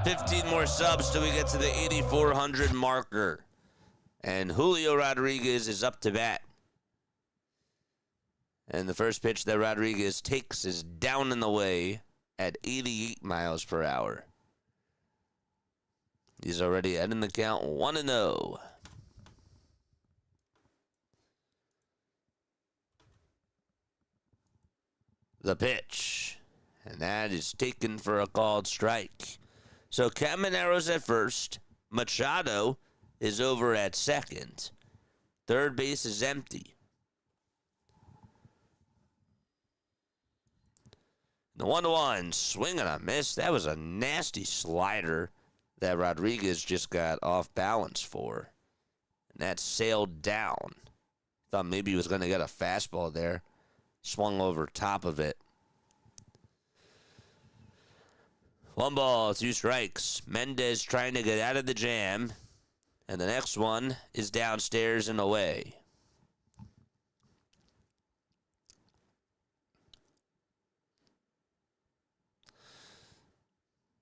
Speaker 2: 15 more subs till we get to the 8,400 marker. And Julio Rodriguez is up to bat. And the first pitch that Rodriguez takes is down and away at 88 miles per hour. He's already ending the count 1-0. The pitch. And that is taken for a called strike. So Camaro's at first. Machado is over at second. Third base is empty. The 1-1, swing and a miss. That was a nasty slider that Rodriguez just got off balance for. And that sailed down. Thought maybe he was going to get a fastball there. Swung over top of it. 1 ball, 2 strikes. Mendez trying to get out of the jam. And the next one is downstairs and away.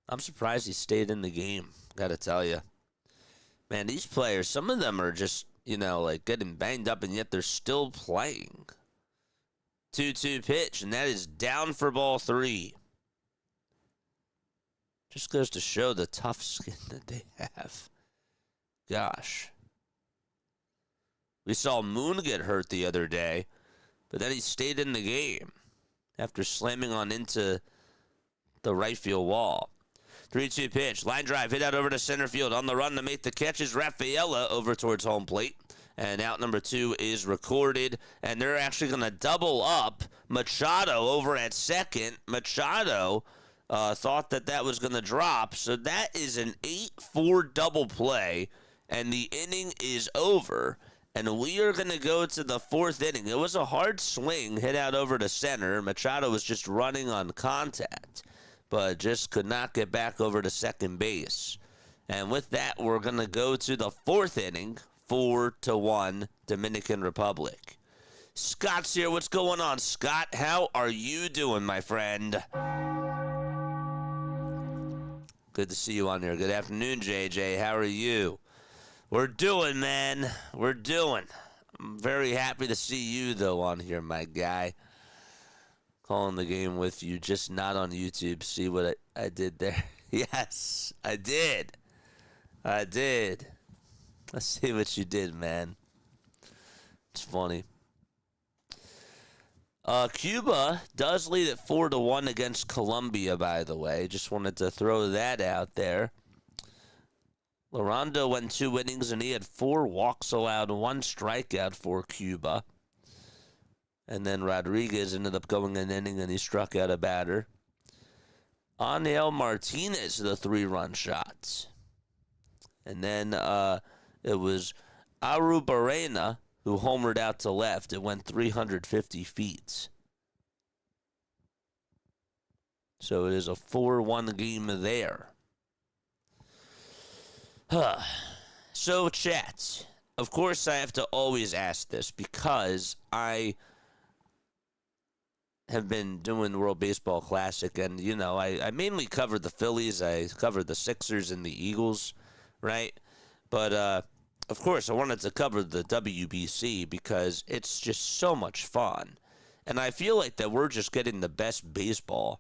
Speaker 2: I'm surprised he stayed in the game, gotta tell you. Man, these players, some of them are just, like getting banged up, and yet they're still playing. 2-2 pitch, and that is down for ball 3. Just goes to show the tough skin that they have. Gosh. We saw Moon get hurt the other day, but then he stayed in the game after slamming on into the right field wall. 3-2 pitch. Line drive. Hit out over to center field. On the run to make the catch is Rafaela over towards home plate. And out number 2 is recorded. And they're actually going to double up Machado over at second. Machado thought that was going to drop. So that is an 8-4 double play. And the inning is over. And we are going to go to the 4th inning. It was a hard swing. Hit out over to center. Machado was just running on contact, but just could not get back over to second base. And with that, we're going to go to the 4th inning, 4-1 Dominican Republic. Scott's here. What's going on, Scott? How are you doing, my friend? Good to see you on here. Good afternoon, JJ. How are you? We're doing, man. We're doing. I'm very happy to see you, though, on here, my guy. Calling the game with you, just not on YouTube. See what I did there? Yes, I did. Let's see what you did, man. It's funny. Cuba does lead at 4-1 against Colombia, by the way. Just wanted to throw that out there. Larondo went 2 innings, and he had 4 walks allowed, 1 strikeout for Cuba. And then Rodriguez ended up going an inning, and he struck out a batter. Aniel Martinez, the 3-run shot. And then it was Arubarena who homered out to left. It went 350 feet. So it is a 4-1 game there. So, chat, of course I have to always ask this because I have been doing the World Baseball Classic, and, I mainly covered the Phillies. I covered the Sixers and the Eagles, right? But, of course, I wanted to cover the WBC because it's just so much fun. And I feel like that we're just getting the best baseball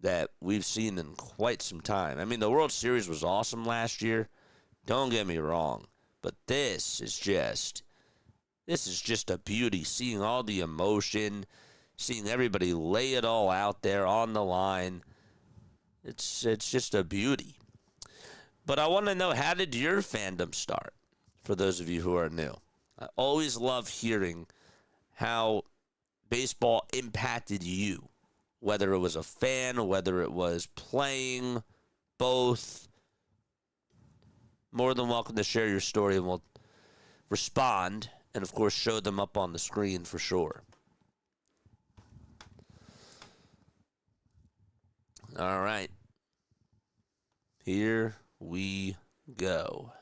Speaker 2: that we've seen in quite some time. I mean, the World Series was awesome last year. Don't get me wrong, but this is just a beauty. Seeing all the emotion, seeing everybody lay it all out there on the line. It's just a beauty. But I want to know, how did your fandom start? For those of you who are new, I always love hearing how baseball impacted you, whether it was a fan, whether it was playing, both. More than welcome to share your story, and we'll respond and, of course, show them up on the screen for sure. All right. Here we go.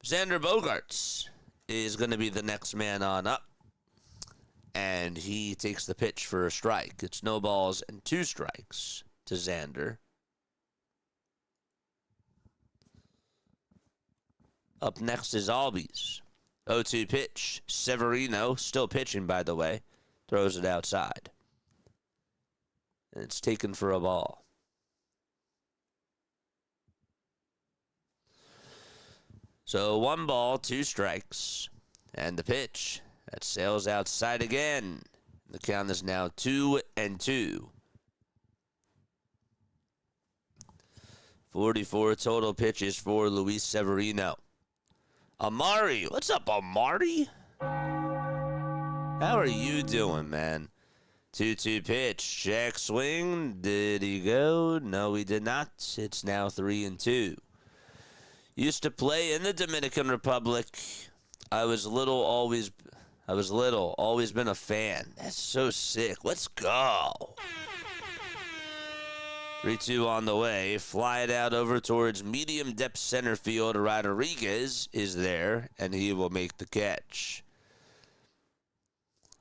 Speaker 2: Xander Bogaerts is going to be the next man on up, and he takes the pitch for a strike. It's no balls and 2 strikes to Xander. Up next is Albies. 0-2 pitch. Severino, still pitching, by the way, throws it outside. And it's taken for a ball. So 1 ball, 2 strikes. And the pitch that sails outside again. The count is now 2-2. 44 total pitches for Luis Severino. Amari, what's up, Amari? How are you doing, man? 2-2 pitch, check swing. Did he go? No, he did not. It's now 3-2. Used to play in the Dominican Republic. I was little, always been a fan. That's so sick. Let's go. 3-2 on the way. Fly it out over towards medium depth center field. Rodriguez is there, and he will make the catch.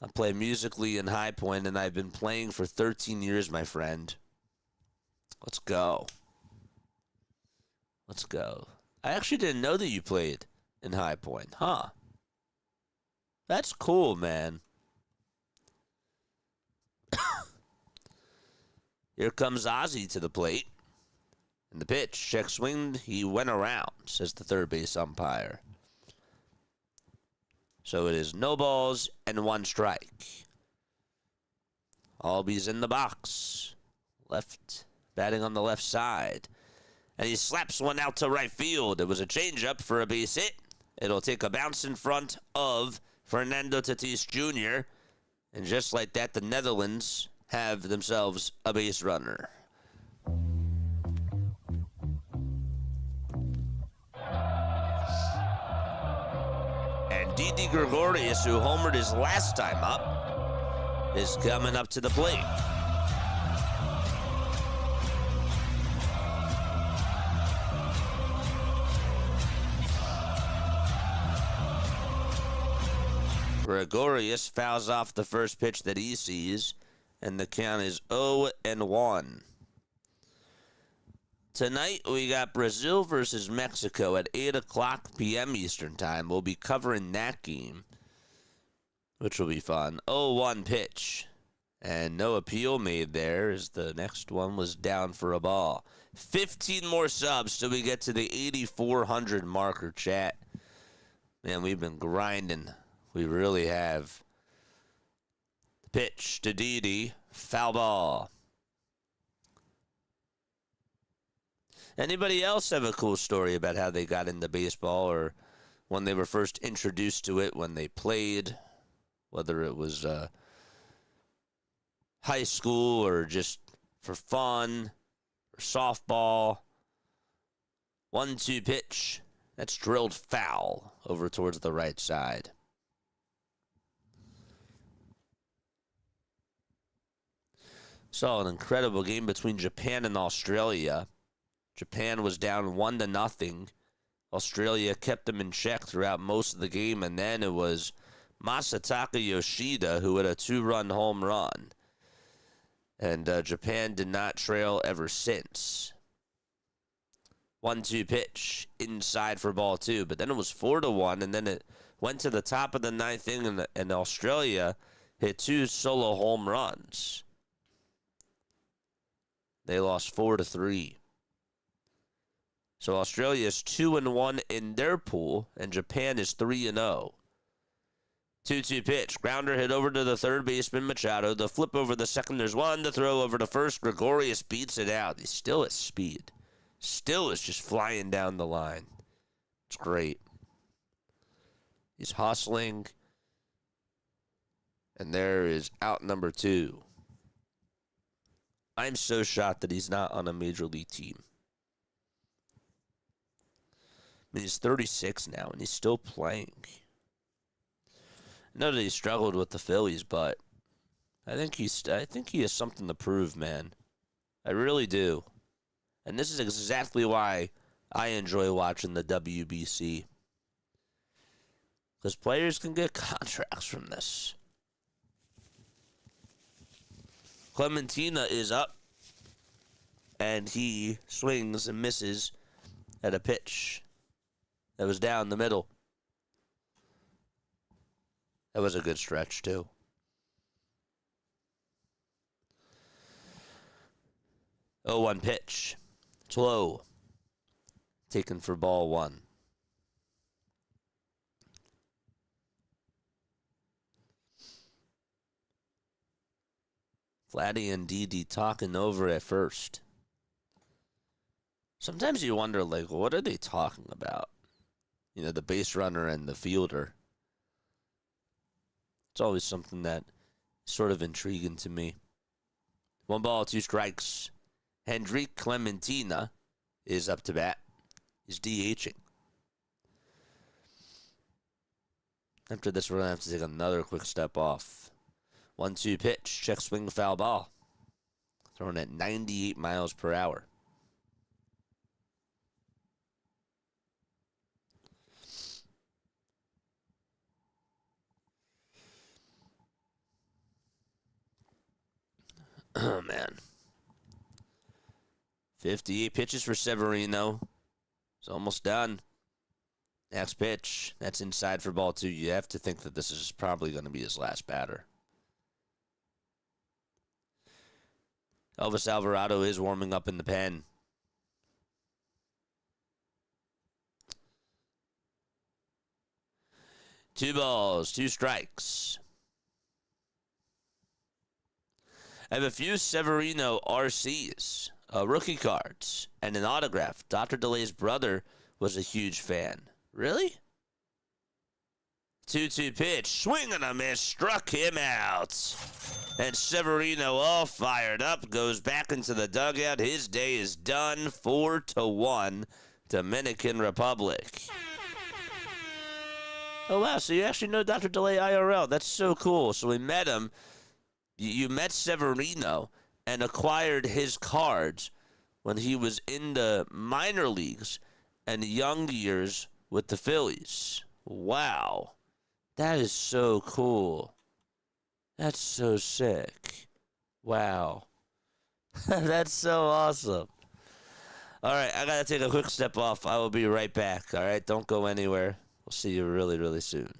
Speaker 2: I play musically in High Point, and I've been playing for 13 years, my friend. Let's go. Let's go. I actually didn't know that you played in High Point, huh? That's cool, man. Here comes Ozzie to the plate. And the pitch, check swing, he went around, says the third base umpire. So it is no balls and 1 strike. Albies in the box. Left, batting on the left side. And he slaps one out to right field. It was a changeup for a base hit. It'll take a bounce in front of Fernando Tatis Jr. And just like that, the Netherlands have themselves a base runner. And Didi Gregorius, who homered his last time up, is coming up to the plate. Gregorius fouls off the first pitch that he sees, and the count is 0-1. Tonight, we got Brazil versus Mexico at 8 o'clock p.m. Eastern Time. We'll be covering that game, which will be fun. 0-1 pitch, and no appeal made there as the next one was down for a ball. 15 more subs till we get to the 8,400 marker, chat. Man, we've been grinding. We really have. Pitch to Didi. Foul ball. Anybody else have a cool story about how they got into baseball, or when they were first introduced to it, when they played, whether it was high school or just for fun, or softball? 1-2 pitch. That's drilled foul over towards the right side. Saw an incredible game between Japan and Australia. Japan was down 1-0. Australia kept them in check throughout most of the game, and then it was Masataka Yoshida who had a 2-run home run. And Japan did not trail ever since. 1-2 pitch inside for ball 2, but then it was 4-1, and then it went to the top of the 9th inning, and Australia hit 2 solo home runs. They lost 4-3. So Australia is 2-1 in their pool, and Japan is 3-0. 2-2 pitch. Grounder hit over to the third baseman, Machado. The flip over the second. There's one. The throw over to first. Gregorius beats it out. He still has speed. Still is just flying down the line. It's great. He's hustling. And there is out number 2. I'm so shocked that he's not on a major league team. I mean, he's 36 now, and he's still playing. I know that he struggled with the Phillies, but I think he has something to prove, man. I really do. And this is exactly why I enjoy watching the WBC. Because players can get contracts from this. Clementina is up, and he swings and misses at a pitch that was down the middle. That was a good stretch, too. Oh, 1 pitch. It's low. Taken for ball 1. Vladdy and Didi talking over at first. Sometimes you wonder, like, what are they talking about? You know, the base runner and the fielder. It's always something that is sort of intriguing to me. 1 ball, 2 strikes. Hendrik Clementina is up to bat. He's DHing. After this, we're going to have to take another quick step off. 1-2 pitch. Check swing, foul ball. Thrown at 98 miles per hour. Oh, man. 58 pitches for Severino. It's almost done. Next pitch. That's inside for ball 2. You have to think that this is probably going to be his last batter. Elvis Alvarado is warming up in the pen. Two balls, 2 strikes. I have a few Severino RCs, rookie cards, and an autograph. Dr. DeLay's brother was a huge fan. Really? 2-2 pitch. Swing and a miss. Struck him out. And Severino, all fired up, goes back into the dugout. His day is done. 4-1, Dominican Republic. Oh, wow. So you actually know Dr. DeLay IRL. That's so cool. So we met him. You met Severino and acquired his cards when he was in the minor leagues and young years with the Phillies. Wow. That is so cool. That's so sick. Wow. That's so awesome. All right, I got to take a quick step off. I will be right back. All right, don't go anywhere. We'll see you really, really soon.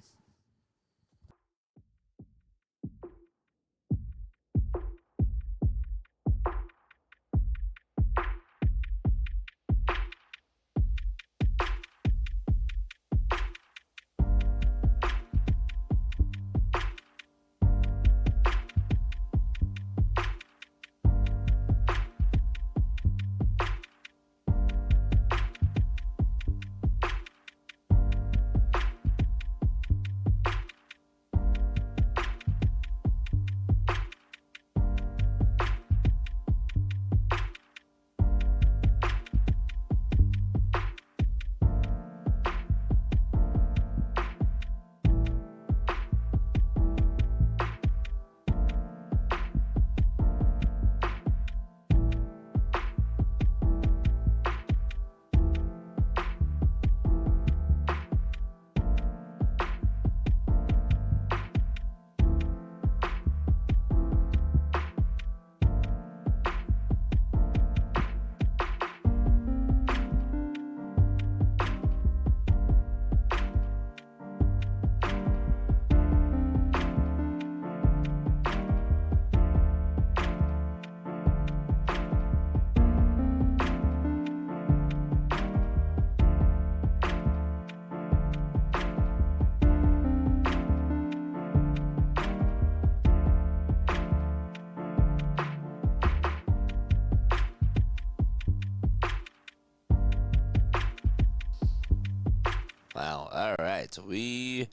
Speaker 2: Wow. All right. We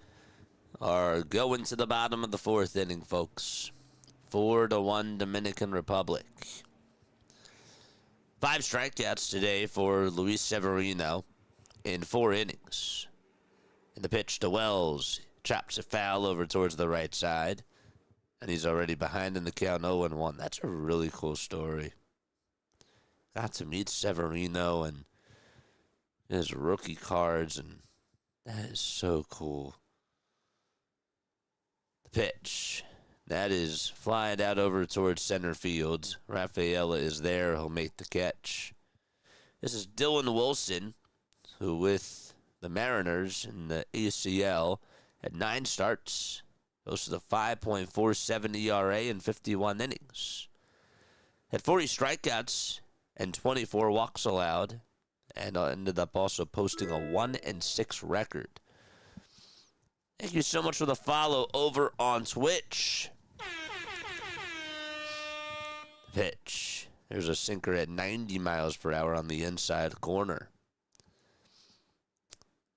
Speaker 2: are going to the bottom of the fourth inning, folks. 4-1 Dominican Republic. 5 strikeouts today for Luis Severino in 4 innings. In the pitch to Wells, chops a foul over towards the right side, and he's already behind in the count 0-1. That's a really cool story. Got to meet Severino and his rookie cards, and that is so cool. The pitch. That is flying out over towards center field. Rafaela is there. He'll make the catch. This is Dylan Wilson, who with the Mariners in the ACL had 9 starts. Posted a 5.47 ERA in 51 innings. Had 40 strikeouts and 24 walks allowed. And ended up also posting a 1-6 record. Thank you so much for the follow over on Twitch. Pitch. There's a sinker at 90 miles per hour on the inside corner.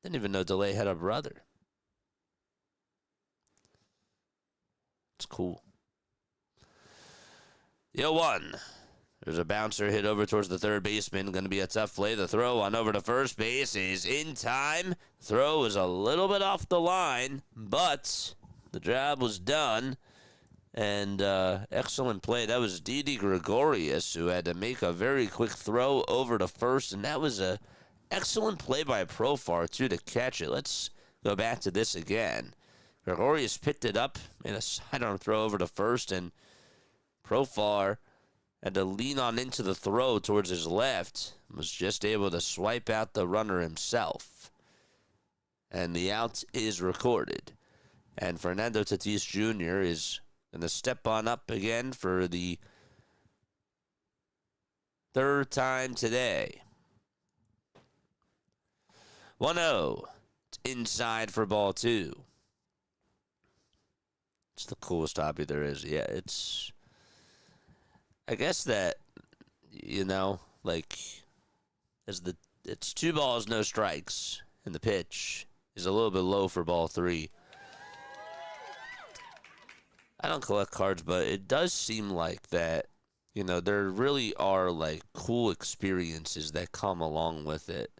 Speaker 2: Didn't even know DeLay had a brother. It's cool. The 0-1. There's a bouncer hit over towards the third baseman. Going to be a tough play. The throw on over to first base is in time. Throw is a little bit off the line, but the job was done. And excellent play. That was Didi Gregorius, who had to make a very quick throw over to first. And that was a excellent play by Profar, too, to catch it. Let's go back to this again. Gregorius picked it up, made a sidearm throw over to first, and Profar had to lean on into the throw towards his left, was just able to swipe out the runner himself. And the out is recorded. And Fernando Tatis Jr. is going to step on up again for the 3rd time today. 1-0. It's inside for ball 2. It's the coolest hobby there is. Yeah, it's... I guess that, it's 2 balls, no strikes, and the pitch is a little bit low for ball 3. I don't collect cards, but it does seem like that, there really are, cool experiences that come along with it,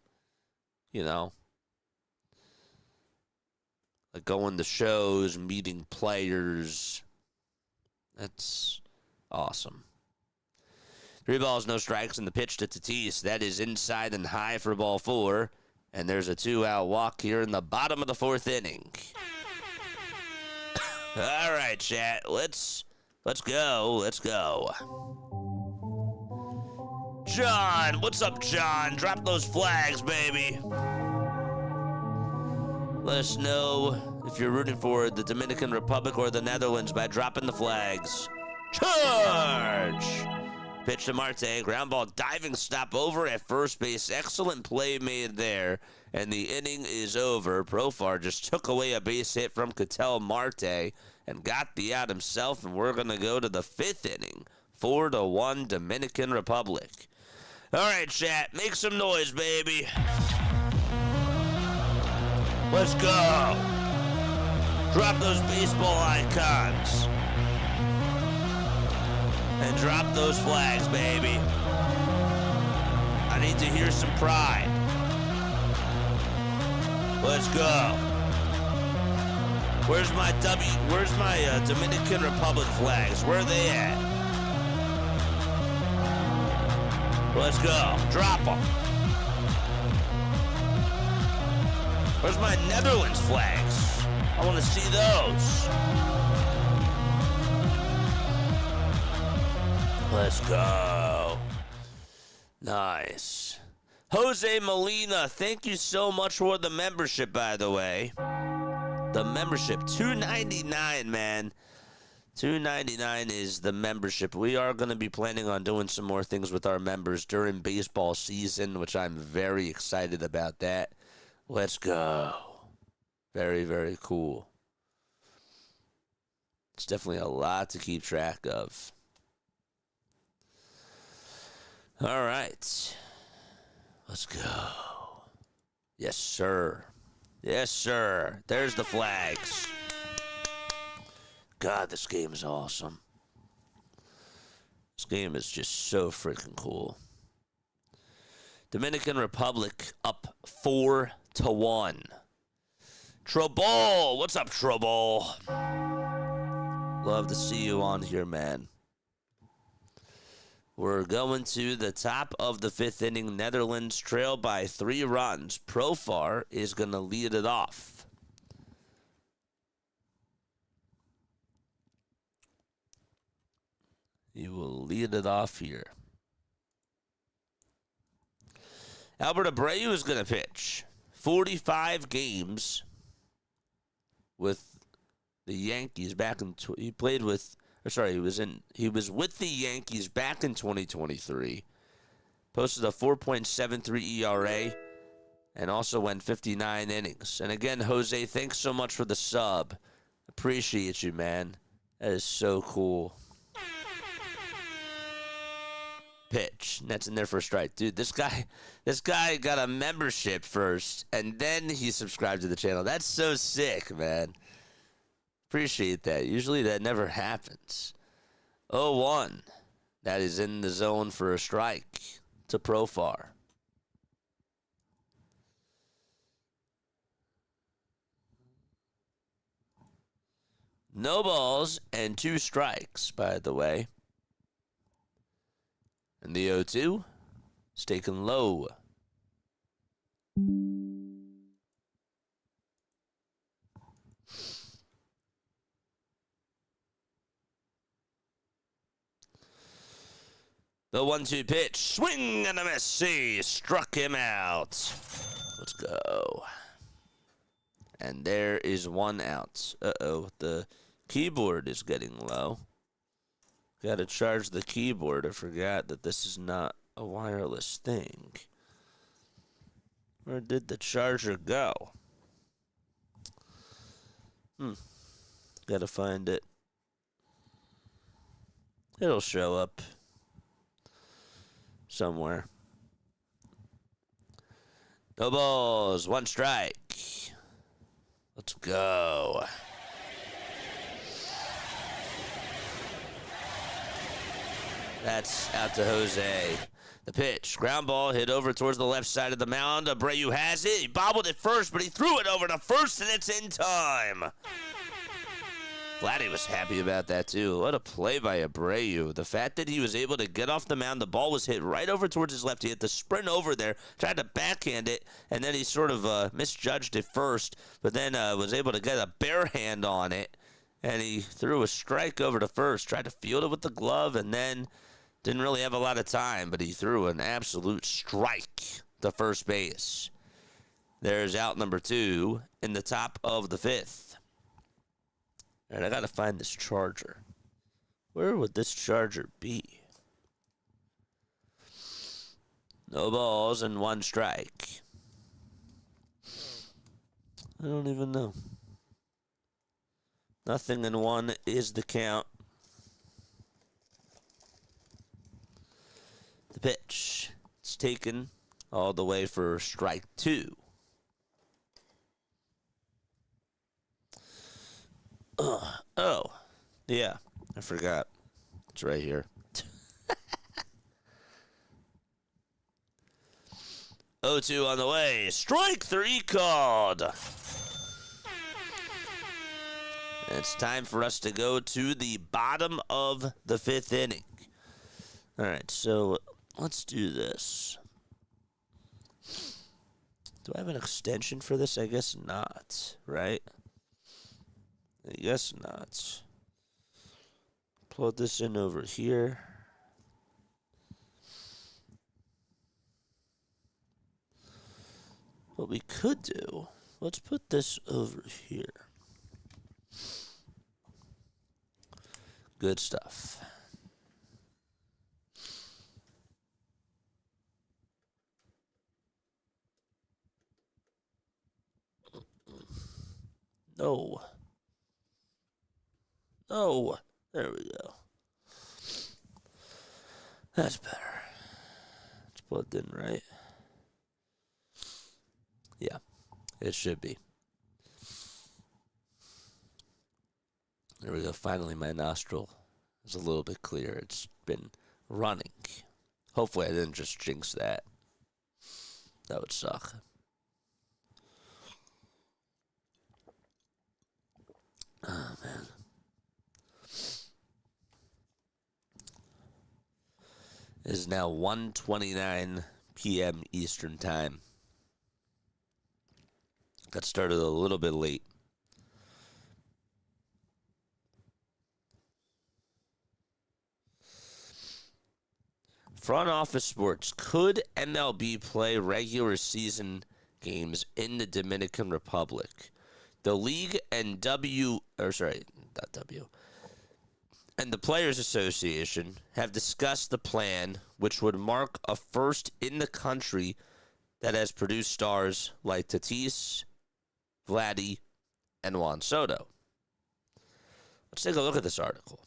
Speaker 2: Like going to shows, meeting players. That's awesome. 3 balls, no strikes, and the pitch to Tatis. That is inside and high for ball 4. And there's a 2-out walk here in the bottom of the 4th inning. All right, chat. Let's go. Let's go. John, what's up, John? Drop those flags, baby. Let us know if you're rooting for the Dominican Republic or the Netherlands by dropping the flags. Charge! Pitch to Marte, ground ball, diving stop over at first base. Excellent play made there, and the inning is over. Profar just took away a base hit from Ketel Marte and got the out himself, and we're going to go to the 5th inning. 4-1 Dominican Republic. All right, chat, make some noise, baby. Let's go. Drop those baseball icons. And drop those flags, baby. I need to hear some pride. Let's go. Where's my Dominican Republic flags? Where are they at? Let's go. Drop them. Where's my Netherlands flags? I want to see those. Let's go. Nice. Jose Molina, thank you so much for the membership, by the way. The membership, $2.99, man. $2.99 is the membership. We are going to be planning on doing some more things with our members during baseball season, which I'm very excited about that. Let's go. Very, very cool. It's definitely a lot to keep track of. All right. Let's go. Yes, sir. Yes, sir. There's the flags. God, this game is awesome. This game is just so freaking cool. Dominican Republic up 4-1. Trouble! What's up, Trouble? Love to see you on here, man. We're going to the top of the 5th inning. Netherlands trail by 3 runs. Profar is going to lead it off. He will lead it off here. Albert Abreu is going to pitch. 45 games with the Yankees back in he was with the Yankees back in 2023. Posted a 4.73 ERA and also went 59 innings. And again, Jose, thanks so much for the sub. Appreciate you, man. That is so cool. Pitch. That's in there for a strike. Dude, this guy got a membership first, and then he subscribed to the channel. That's so sick, man. Appreciate that. Usually that never happens. 0-1. That is in the zone for a strike to Profar. No balls and 2 strikes, by the way. And the 0-2 is taken low. The 1-2 pitch. Swing and a miss. He struck him out. Let's go. And there is 1 out. Uh-oh. The keyboard is getting low. Gotta charge the keyboard. I forgot that this is not a wireless thing. Where did the charger go? Gotta find it. It'll show up somewhere. No balls. 1 strike. Let's go. That's out to Jose. The pitch. Ground ball hit over towards the left side of the mound. Abreu has it. He bobbled it first, but he threw it over to first, and it's in time. Vladdy was happy about that, too. What a play by Abreu. The fact that he was able to get off the mound, the ball was hit right over towards his left. He had to sprint over there, tried to backhand it, and then he sort of misjudged it first, but then was able to get a bare hand on it, and he threw a strike over to first, tried to field it with the glove, and then didn't really have a lot of time, but he threw an absolute strike to first base. There's out number 2 in the top of the 5th. All right, I got to find this charger. Where would this charger be? No balls and 1 strike. I don't even know. Nothing and 1 is the count. The pitch. It's taken all the way for strike 2. Oh, yeah, I forgot. It's right here. 0-2 on the way. Strike 3 called. It's time for us to go to the bottom of the 5th inning. All right, so let's do this. Do I have an extension for this? I guess not, right? I guess not. Plug this in over here. What we could do, let's put this over here. Good stuff. No. Oh, there we go. That's better. It's plugged in, right? Yeah, it should be. There we go. Finally, my nostril is a little bit clearer. It's been running. Hopefully, I didn't just jinx that. That would suck. Oh, man. It is now 1:29 p.m. Eastern Time. Got started a little bit late. Front office sports. Could MLB play regular season games in the Dominican Republic? The league and and the Players Association have discussed the plan, which would mark a first in the country that has produced stars like Tatis, Vladdy, and Juan Soto. Let's take a look at this article.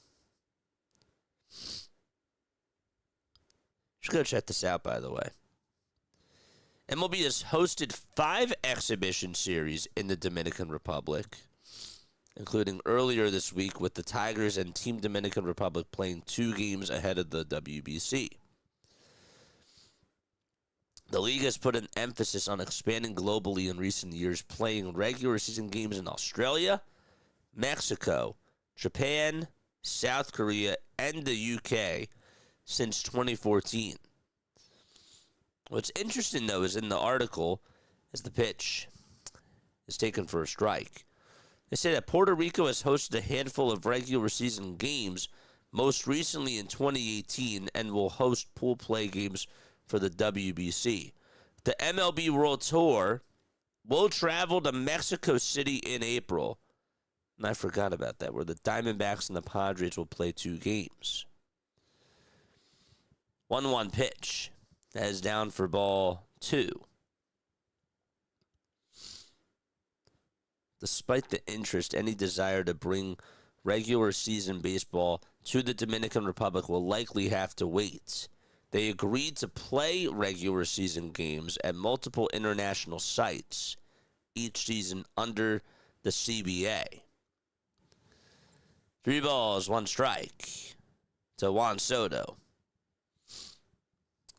Speaker 2: Just go check this out, by the way. MLB has hosted 5 exhibition series in the Dominican Republic, including earlier this week with the Tigers and Team Dominican Republic playing 2 games ahead of the WBC. The league has put an emphasis on expanding globally in recent years, playing regular season games in Australia, Mexico, Japan, South Korea, and the UK since 2014. What's interesting, though, is in the article, is the pitch is taken for a strike. They say that Puerto Rico has hosted a handful of regular season games, most recently in 2018, and will host pool play games for the WBC. The MLB World Tour will travel to Mexico City in April. And I forgot about that, where the Diamondbacks and the Padres will play 2 games. 1-1 pitch. That is down for ball 2. Despite the interest, any desire to bring regular season baseball to the Dominican Republic will likely have to wait. They agreed to play regular season games at multiple international sites each season under the CBA. 3 balls, 1 strike to Juan Soto.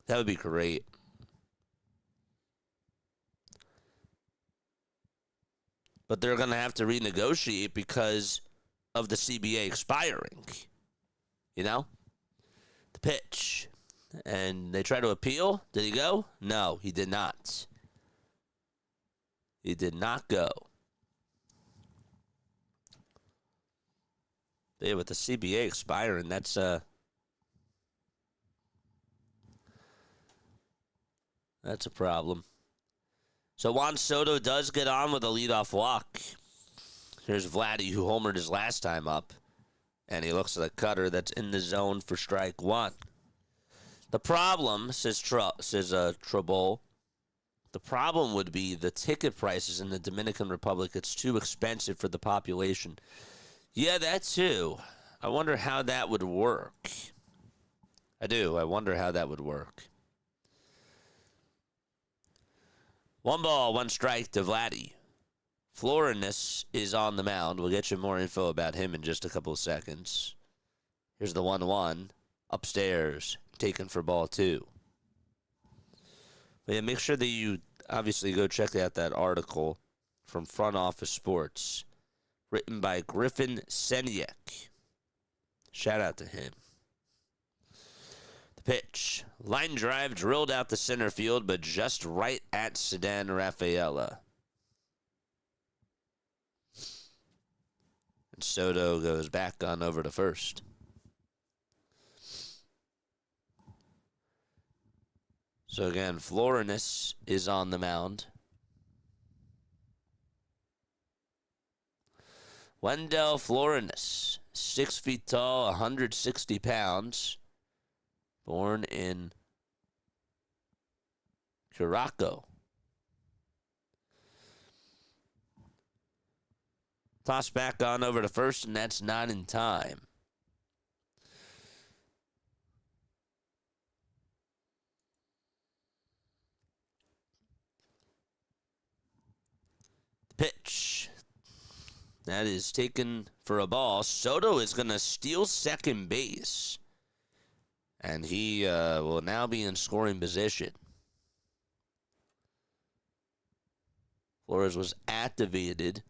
Speaker 2: That would be great. But they're going to have to renegotiate because of the CBA expiring. You know? The pitch. And they try to appeal. Did he go? No, he did not. He did not go. But yeah, with the CBA expiring, that's a problem. So Juan Soto does get on with a leadoff walk. Here's Vladdy, who homered his last time up. And he looks at a cutter that's in the zone for strike 1. The problem, says Trobol, the problem would be the ticket prices in the Dominican Republic. It's too expensive for the population. Yeah, that too. I wonder how that would work. I do. I wonder how that would work. 1 ball, 1 strike to Vladdy. Florinus is on the mound. We'll get you more info about him in just a couple of seconds. Here's the 1-1. Upstairs. Taken for ball 2. But yeah, make sure that you obviously go check out that article from Front Office Sports, written by Griffin Senyek. Shout out to him. The pitch. Line drive drilled out the center field, but just right at Sedan Rafaela. And Soto goes back on over to first. So again, Florinus is on the mound. Wendell Florinus, 6 feet tall, 160 pounds. Born in Curaçao. Toss back on over to first, and that's not in time. Pitch. That is taken for a ball. Soto is going to steal second base. And he will now be in scoring position. Flores was activated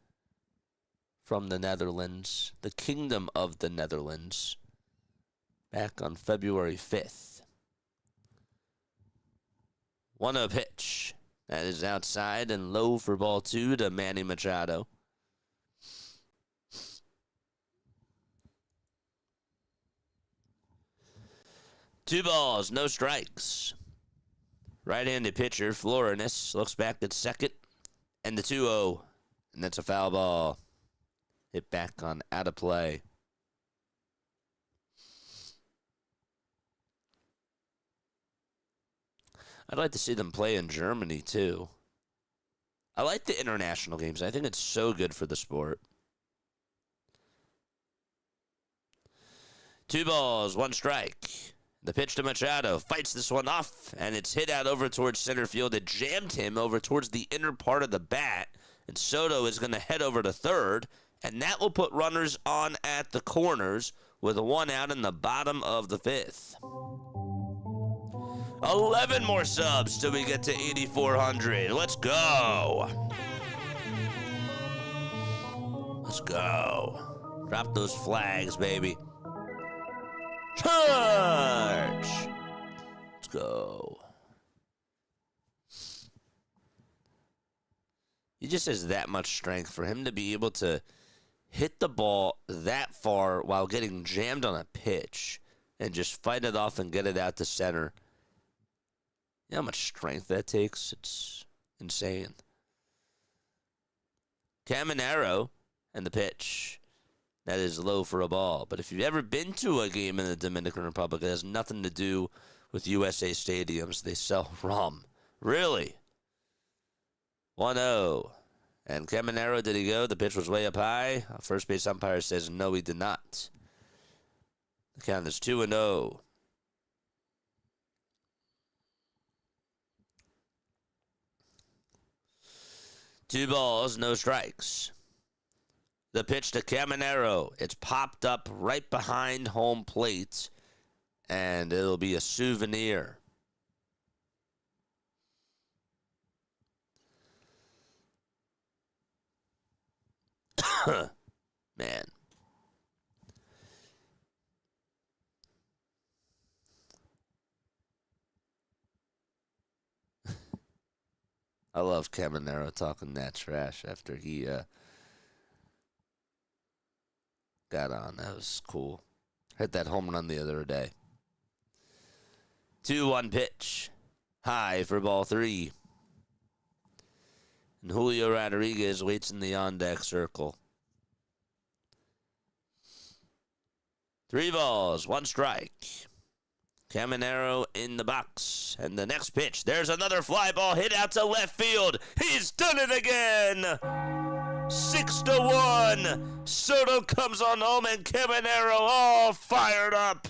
Speaker 2: from the Netherlands, the Kingdom of the Netherlands, back on February 5th. 1-0 pitch. That is outside and low for ball 2 to Manny Machado. Two balls, no strikes. Right-handed pitcher, Flores, looks back at second. And the 2-0. And that's a foul ball. Hit back on out of play. I'd like to see them play in Germany, too. I like the international games. I think it's so good for the sport. 2 balls, 1 strike. The pitch to Machado, fights this one off, and it's hit out over towards center field. It jammed him over towards the inner part of the bat, and Soto is going to head over to third, and that will put runners on at the corners with 1 out in the bottom of the 5th. 11 more subs till we get to 8,400. Let's go. Let's go. Drop those flags, baby. Charge! Let's go. He just has that much strength for him to be able to hit the ball that far while getting jammed on a pitch and just fight it off and get it out to center. You know how much strength that takes? It's insane. Caminero and the pitch. That is low for a ball. But if you've ever been to a game in the Dominican Republic, it has nothing to do with USA stadiums. They sell rum. Really? 1-0. And Caminero, did he go? The pitch was way up high. First base umpire says no, he did not. The count is 2-0. Two balls, no strikes. The pitch to Caminero. It's popped up right behind home plate, and it'll be a souvenir. Man. I love Caminero talking that trash after he got on. That was cool. Hit that home run the other day. 2-1 pitch. High for ball 3. And Julio Rodriguez waits in the on-deck circle. 3 balls, 1 strike. Caminero in the box. And the next pitch, there's another fly ball hit out to left field. He's done it again. 6-1. Soto comes on home and Caminero all fired up.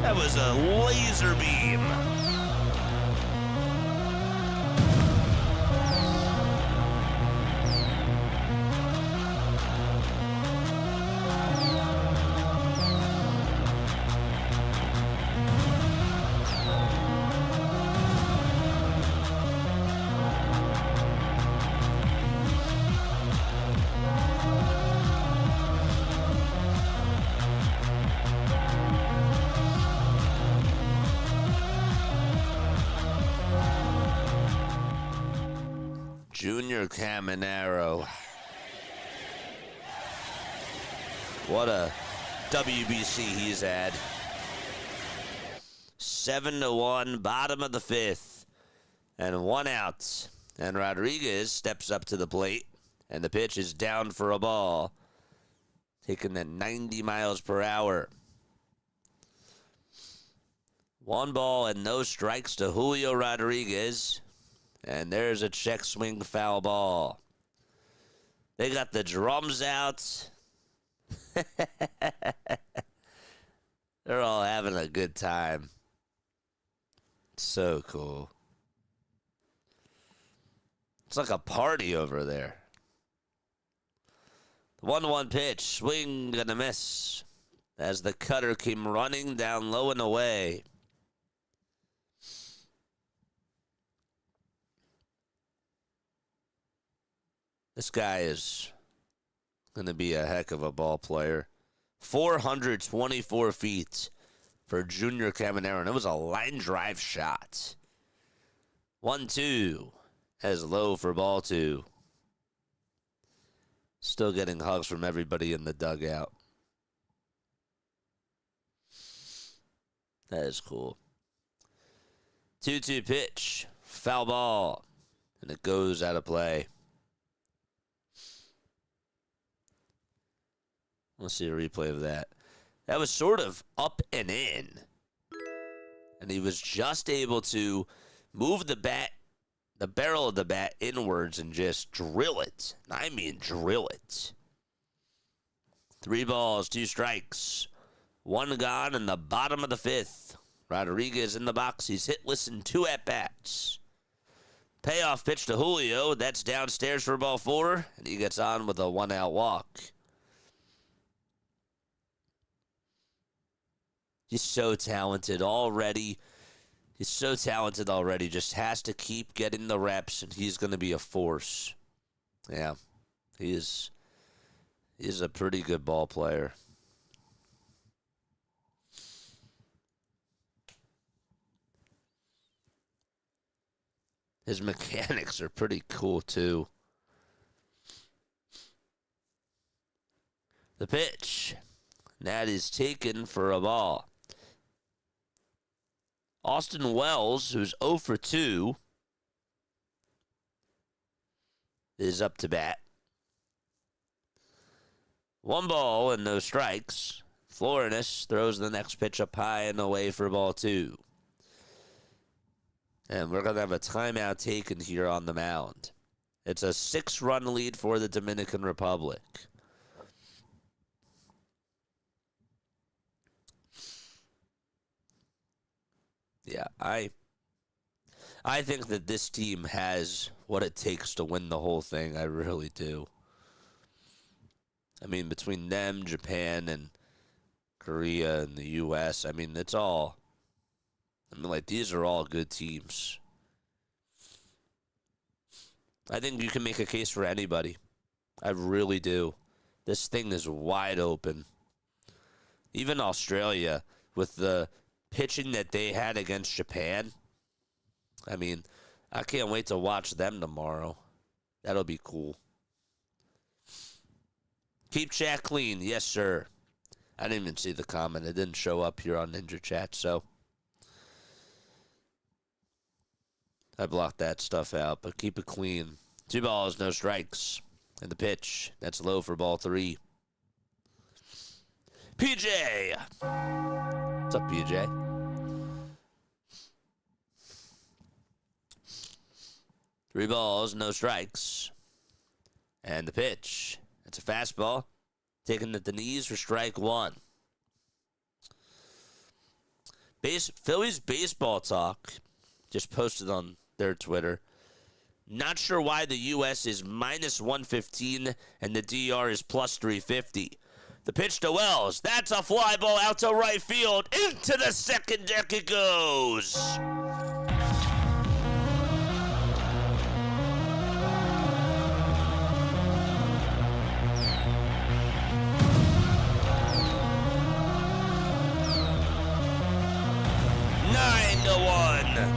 Speaker 2: That was a laser beam. Junior Caminero. What a WBC he's had. 7-1, bottom of the 5th, and 1 out. And Rodriguez steps up to the plate, and the pitch is down for a ball, taking at 90 miles per hour. 1 ball and no strikes to Julio Rodriguez. And there's a check swing foul ball. They got the drums out. They're all having a good time. So cool. It's like a party over there. The 1-1 pitch, swing and a miss, as the cutter came running down low and away. This guy is going to be a heck of a ball player. 424 feet for Junior Caminero, and it was a line drive shot. 1-2 as low for ball 2. Still getting hugs from everybody in the dugout. That is cool. 2-2 pitch, foul ball, and it goes out of play. Let's see a replay of that. That was sort of up and in. And he was just able to move the barrel of the bat inwards and just drill it. I mean, drill it. 3 balls, 2 strikes. 1 gone in the bottom of the 5th. Rodriguez in the box. He's hitless in 2 at-bats. Payoff pitch to Julio. That's downstairs for ball 4. And he gets on with a 1-out walk. He's so talented already. Just has to keep getting the reps, and he's going to be a force. Yeah, he is a pretty good ball player. His mechanics are pretty cool, too. The pitch. That is taken for a ball. Austin Wells, who's 0 for 2, is up to bat. 1 ball and no strikes. Florinis throws the next pitch up high and away for ball 2. And we're going to have a timeout taken here on the mound. It's a 6-run lead for the Dominican Republic. Yeah, I think that this team has what it takes to win the whole thing. I really do. I mean, between them, Japan, and Korea, and the U.S., I mean, these are all good teams. I think you can make a case for anybody. I really do. This thing is wide open. Even Australia, with the pitching that they had against Japan, I mean, I can't wait to watch them tomorrow. That'll be cool. Keep chat clean. Yes, sir. I didn't even see the comment. It didn't show up here on Ninja Chat, so I blocked that stuff out, but keep it clean. 2 balls, no strikes. And the pitch, that's low for ball 3. PJ! What's up, PJ? Three balls, no strikes. And the pitch. It's a fastball. Taken at the knees for strike 1. Phillies baseball talk just posted on their Twitter. Not sure why the U.S. is minus 115 and the DR is plus 350. The pitch to Wells. That's a fly ball out to right field. Into the second deck it goes.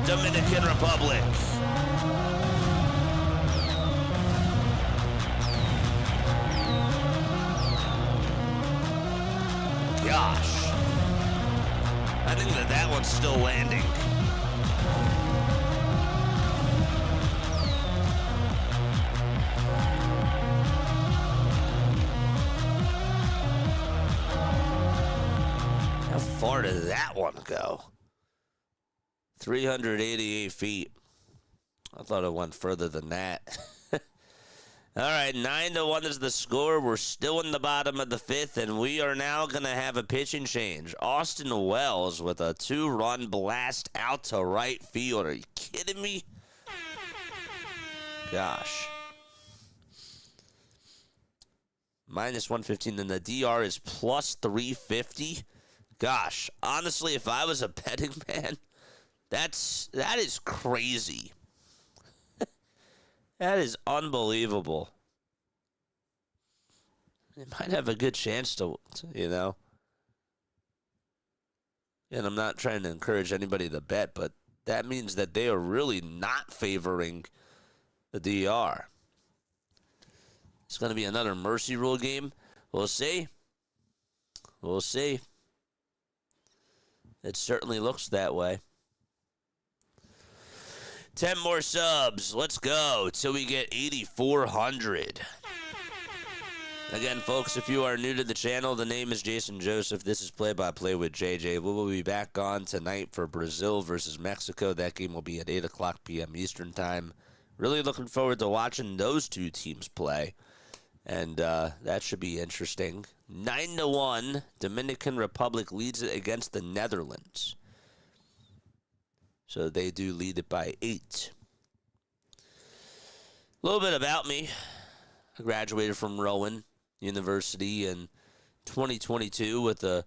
Speaker 2: Dominican Republic. Gosh. I think that one's still landing. How far did that one go? 388 feet. I thought it went further than that. All right, 9-1 is the score. We're still in the bottom of the 5th, and we are now going to have a pitching change. Austin Wells with a 2-run blast out to right field. Are you kidding me? gosh. Minus 115, and the DR is plus 350. Gosh, honestly, if I was a betting man, that is crazy. That is unbelievable. They might have a good chance to, you know. And I'm not trying to encourage anybody to bet, but that means that they are really not favoring the DR. It's going to be another mercy rule game. We'll see. We'll see. It certainly looks that way. 10 more subs. Let's go till we get 8,400. Again, folks, if you are new to the channel, the name is Jason Joseph. This is Play-by-Play with JJ. We will be back on tonight for Brazil versus Mexico. That game will be at 8 o'clock p.m. Eastern Time. Really looking forward to watching those two teams play. And that should be interesting. 9-1, Dominican Republic leads it against the Netherlands. So they do lead it by 8. A little bit about me. I graduated from Rowan University in 2022 with a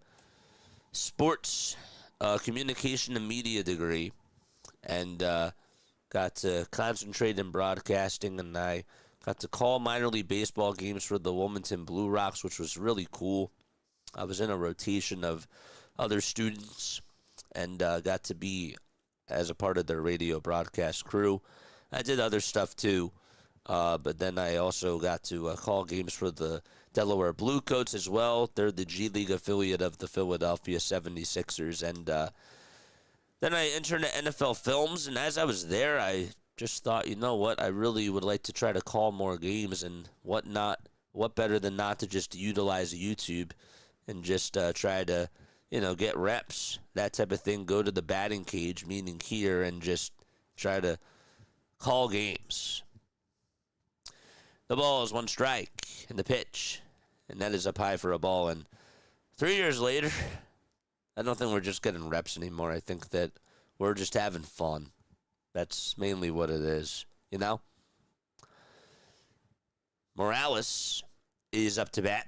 Speaker 2: sports communication and media degree. And got to concentrate in broadcasting, and I got to call minor league baseball games for the Wilmington Blue Rocks, which was really cool. I was in a rotation of other students and got to be as a part of their radio broadcast crew. I did other stuff too, but then I also got to call games for the Delaware Bluecoats as well. They're the G League affiliate of the Philadelphia 76ers. And then I interned at NFL Films, and as I was there, I just thought, you know what, I really would like to try to call more games and whatnot. What better than not to just utilize YouTube and just try to, you know, get reps, that type of thing, go to the batting cage, meaning here, and just try to call games. The ball is one strike in the pitch, and that is up high for a ball. And 3 years later, I don't think we're just getting reps anymore. I think that we're just having fun. That's mainly what it is, you know? Morales is up to bat.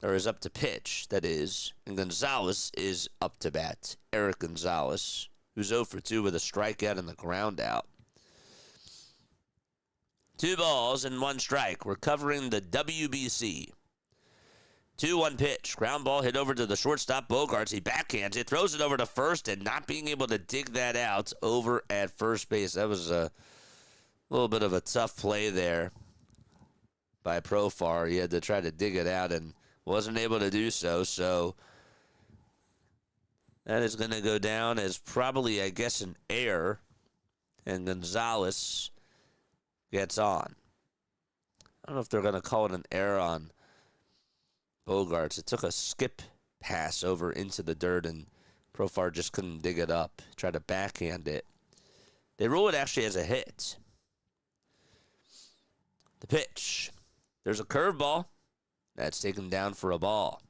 Speaker 2: Or is up to pitch, that is. And Gonzalez is up to bat. Eric Gonzalez, who's 0 for 2 with a strikeout and the ground out. 2 balls and 1 strike. We're covering the WBC. 2-1 pitch. Ground ball hit over to the shortstop, Bogarts. He backhands it, throws it over to first, and not being able to dig that out over at first base. That was a little bit of a tough play there by Profar. He had to try to dig it out and wasn't able to do so, so that is going to go down as probably, I guess, an error, and Gonzalez gets on. I don't know if they're going to call it an error on Bogarts. It took a skip pass over into the dirt, and Profar just couldn't dig it up, tried to backhand it. They rule it actually as a hit. The pitch. There's a curveball. That's taken down for a ball.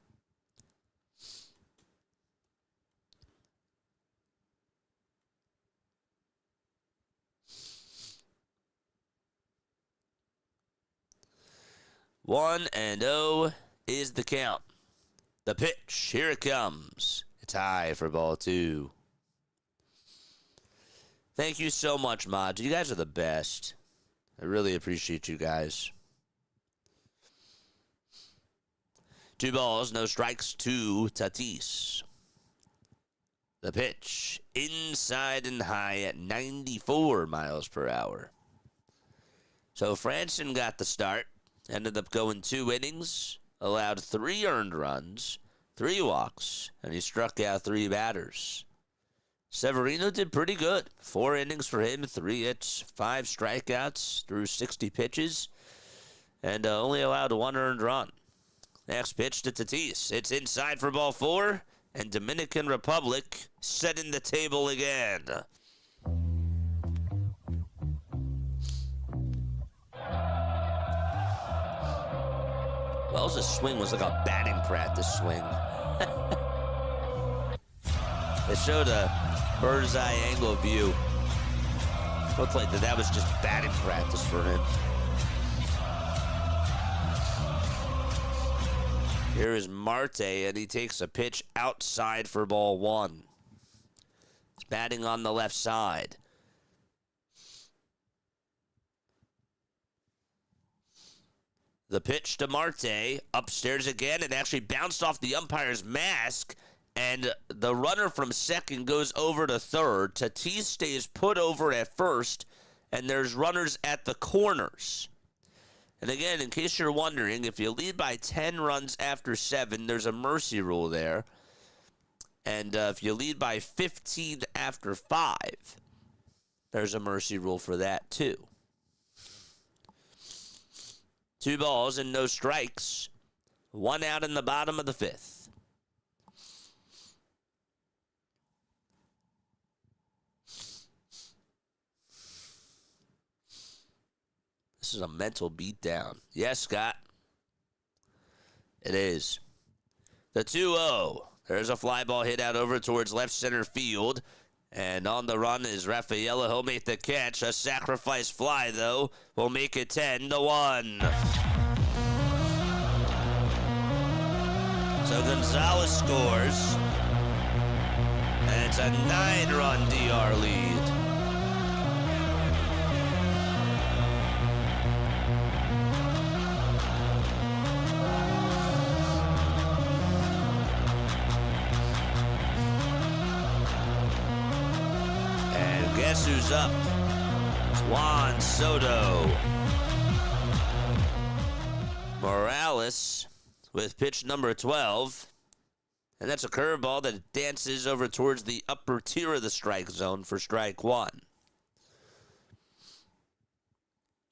Speaker 2: One and 0 is the count. The pitch, here it comes. It's high for ball 2. Thank you so much, mods. You guys are the best. I really appreciate you guys. 2 balls, no strikes to Tatis. The pitch, inside and high at 94 miles per hour. So Franson got the start, ended up going 2 innings, allowed 3 earned runs, 3 walks, and he struck out 3 batters. Severino did pretty good. 4 innings for him, 3 hits, 5 strikeouts, threw 60 pitches, and only allowed 1 earned run. Next pitch to Tatis. It's inside for ball 4, and Dominican Republic setting the table again. Wells' swing was like a batting practice swing. They showed a bird's eye angle view Looked like that was just batting practice for him. Here is Marte, and he takes a pitch outside for ball 1. He's batting on the left side. The pitch to Marte, upstairs again, and actually bounced off the umpire's mask, and the runner from second goes over to third. Tatis stays put over at first, and there's runners at the corners. And again, in case you're wondering, if you lead by 10 runs after 7, there's a mercy rule there. And if you lead by 15 after 5, there's a mercy rule for that too. 2 balls and no strikes. 1 out in the bottom of the 5th. This is a mental beatdown. Yes, Scott. It is. The 2-0. There's a fly ball hit out over towards left center field. And on the run is Rafaela. He'll make the catch. A sacrifice fly, though, will make it 10-1. So Gonzalez scores. And it's a 9-run DR lead. Guess who's up? It's Juan Soto. Morales with pitch number 12. And that's a curveball that dances over towards the upper tier of the strike zone for strike 1.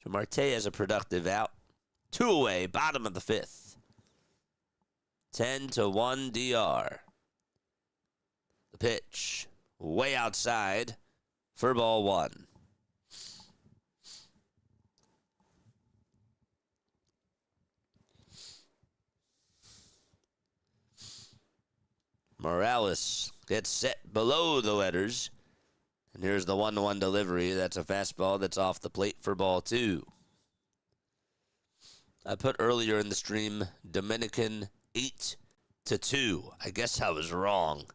Speaker 2: So Marte has a productive out. 2 away, bottom of the 5th. 10-1 DR. The pitch way outside for ball 1. Morales gets set below the letters. And here's the 1-1 delivery. That's a fastball that's off the plate for ball 2. I put earlier in the stream Dominican 8-2. I guess I was wrong.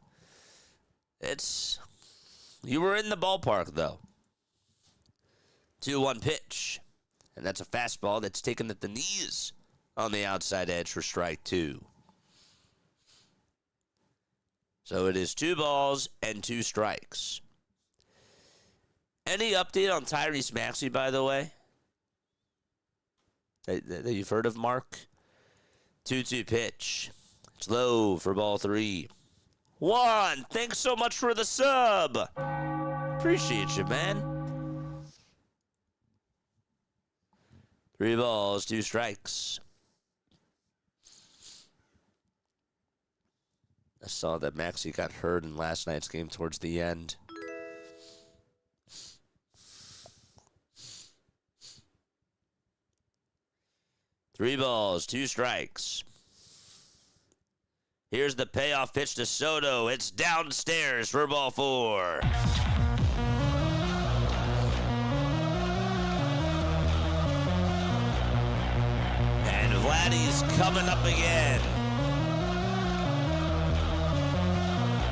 Speaker 2: You were in the ballpark, though. 2-1 pitch. And that's a fastball that's taken at the knees on the outside edge for strike 2. So it is 2 balls and 2 strikes. Any update on Tyrese Maxey, by the way? That you've heard of, Mark? 2-2 pitch. It's low for ball 3. Juan, thanks so much for the sub. Appreciate you, man. 3 balls, 2 strikes. I saw that Maxey got hurt in last night's game towards the end. Three balls, 2 strikes. Here's the payoff pitch to Soto. It's downstairs for ball 4. And Vladdy's coming up again.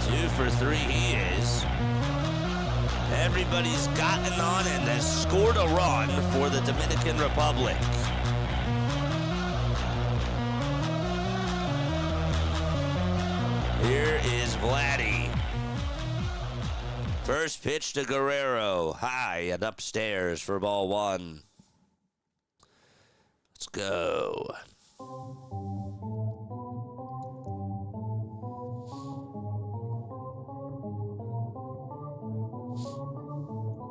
Speaker 2: 2 for 3 he is. Everybody's gotten on and has scored a run for the Dominican Republic. Here is Vladdy. First pitch to Guerrero. High and upstairs for ball 1. Let's go.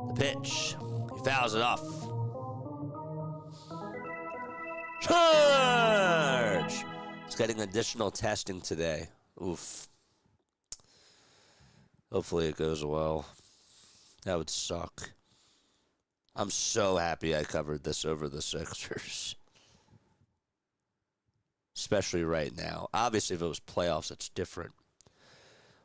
Speaker 2: The pitch. He fouls it off. Charge! It's getting additional testing today. Oof. Hopefully it goes well. That would suck. I'm so happy I covered this over the Sixers. Especially right now. Obviously, if it was playoffs, it's different.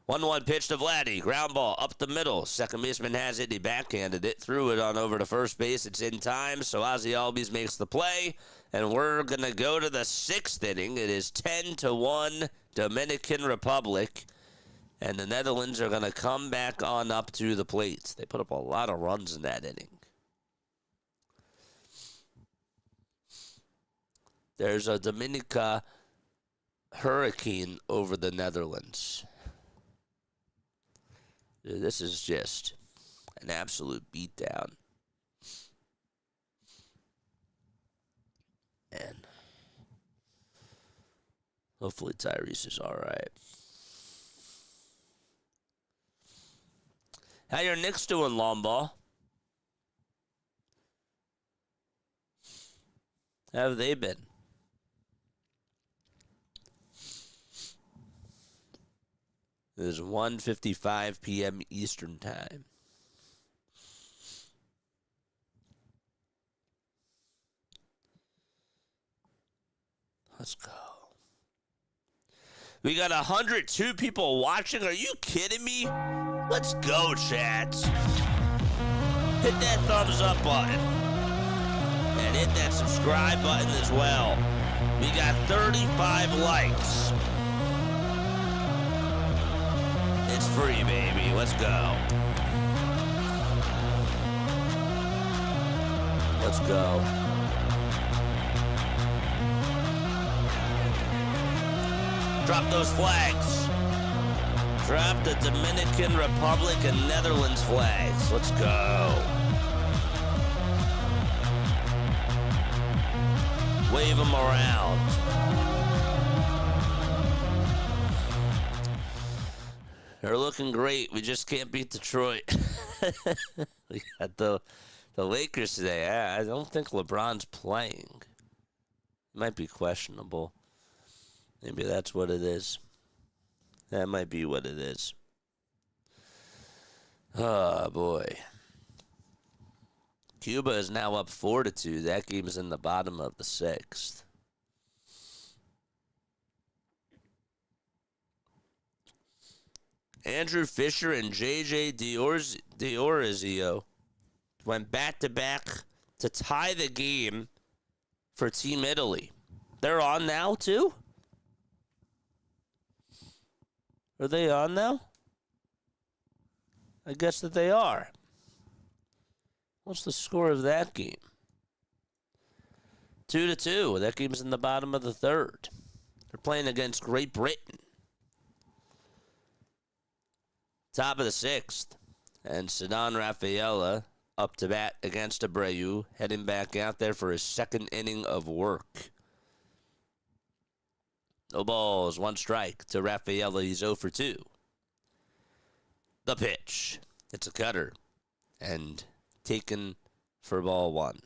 Speaker 2: 1-1 pitch to Vladdy. Ground ball up the middle. Second baseman has it. He backhanded it. Threw it on over to first base. It's in time, so Ozzie Albies makes the play. And we're going to go to the 6th inning. It is 10-1 Dominican Republic. And the Netherlands are going to come back on up to the plate. They put up a lot of runs in that inning. There's a Dominica hurricane over the Netherlands. This is just an absolute beatdown. And hopefully Tyrese is all right. How your Knicks doing, long ball? How have they been? It is 1:55 p.m. Eastern Time. Let's go. We got 102 people watching. Are you kidding me? Let's go, chat. Hit that thumbs up button. And hit that subscribe button as well. We got 35 likes. It's free, baby. Let's go. Let's go. Drop those flags. Drop the Dominican Republic and Netherlands flags. Let's go. Wave them around. They're looking great. We just can't beat Detroit. We got the Lakers today. I don't think LeBron's playing. Might be questionable. Maybe that's what it is. That might be what it is. Oh, boy. Cuba is now up 4-2. That game is in the bottom of the 6th. Andrew Fisher and J.J. Diorizio went back-to-back to tie the game for Team Italy. They're on now, too? Are they on now? I guess that they are. What's the score of that game? 2-2. That game's in the bottom of the 3rd. They're playing against Great Britain. Top of the 6th. And Cedon Rafaela up to bat against Abreu, heading back out there for his 2nd inning of work. No balls, 1 strike to Rafaela. He's 0 for 2. The pitch. It's a cutter. And taken for ball 1.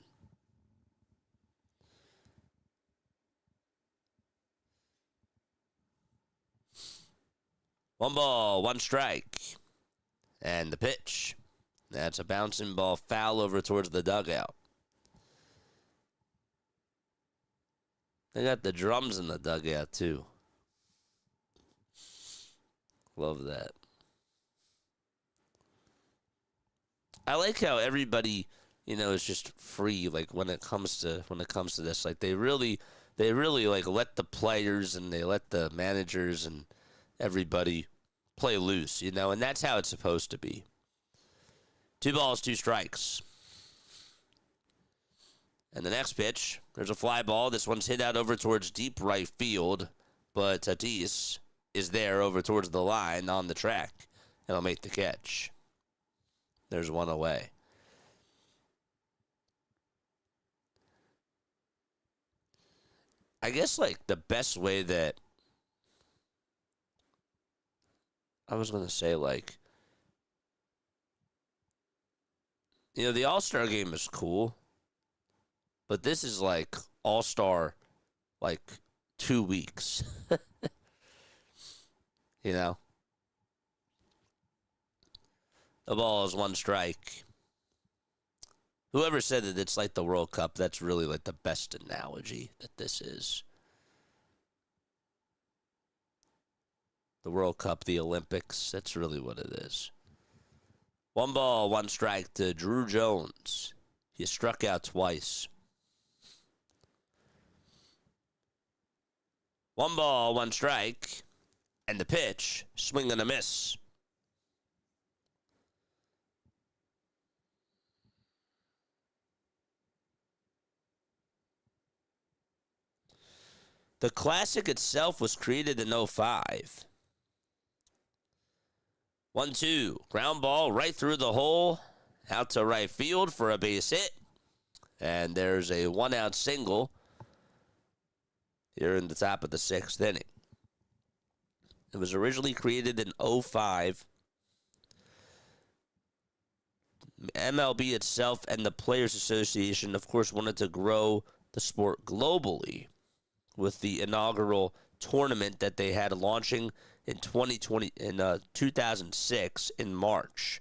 Speaker 2: One ball, 1 strike. And the pitch. That's a bouncing ball foul over towards the dugout. They got the drums in the dugout, too. Love that. I like how everybody, is just free. Like when it comes to this, like they really like let the players and they let the managers and everybody play loose, and that's how it's supposed to be. 2 balls, 2 strikes. And the next pitch, there's a fly ball. This one's hit out over towards deep right field, but Tatis is there over towards the line on the track, and he'll make the catch. There's 1 away. I guess, the best way that I was going to say, the All-Star game is cool, but this is, All-Star, 2 weeks. The ball is 1 strike. Whoever said that it's like the World Cup, that's really the best analogy that this is. The World Cup, the Olympics. That's really what it is. 1 ball, 1 strike to Drew Jones. He struck out twice. 1 ball, 1 strike. And the pitch, swing and a miss. The Classic itself was created in '05. 1-2, ground ball right through the hole, out to right field for a base hit. And there's a 1-out single here in the top of the 6th inning. It was originally created in '05. MLB itself and the Players Association, of course, wanted to grow the sport globally with the inaugural tournament that they had launching in 2006 in March.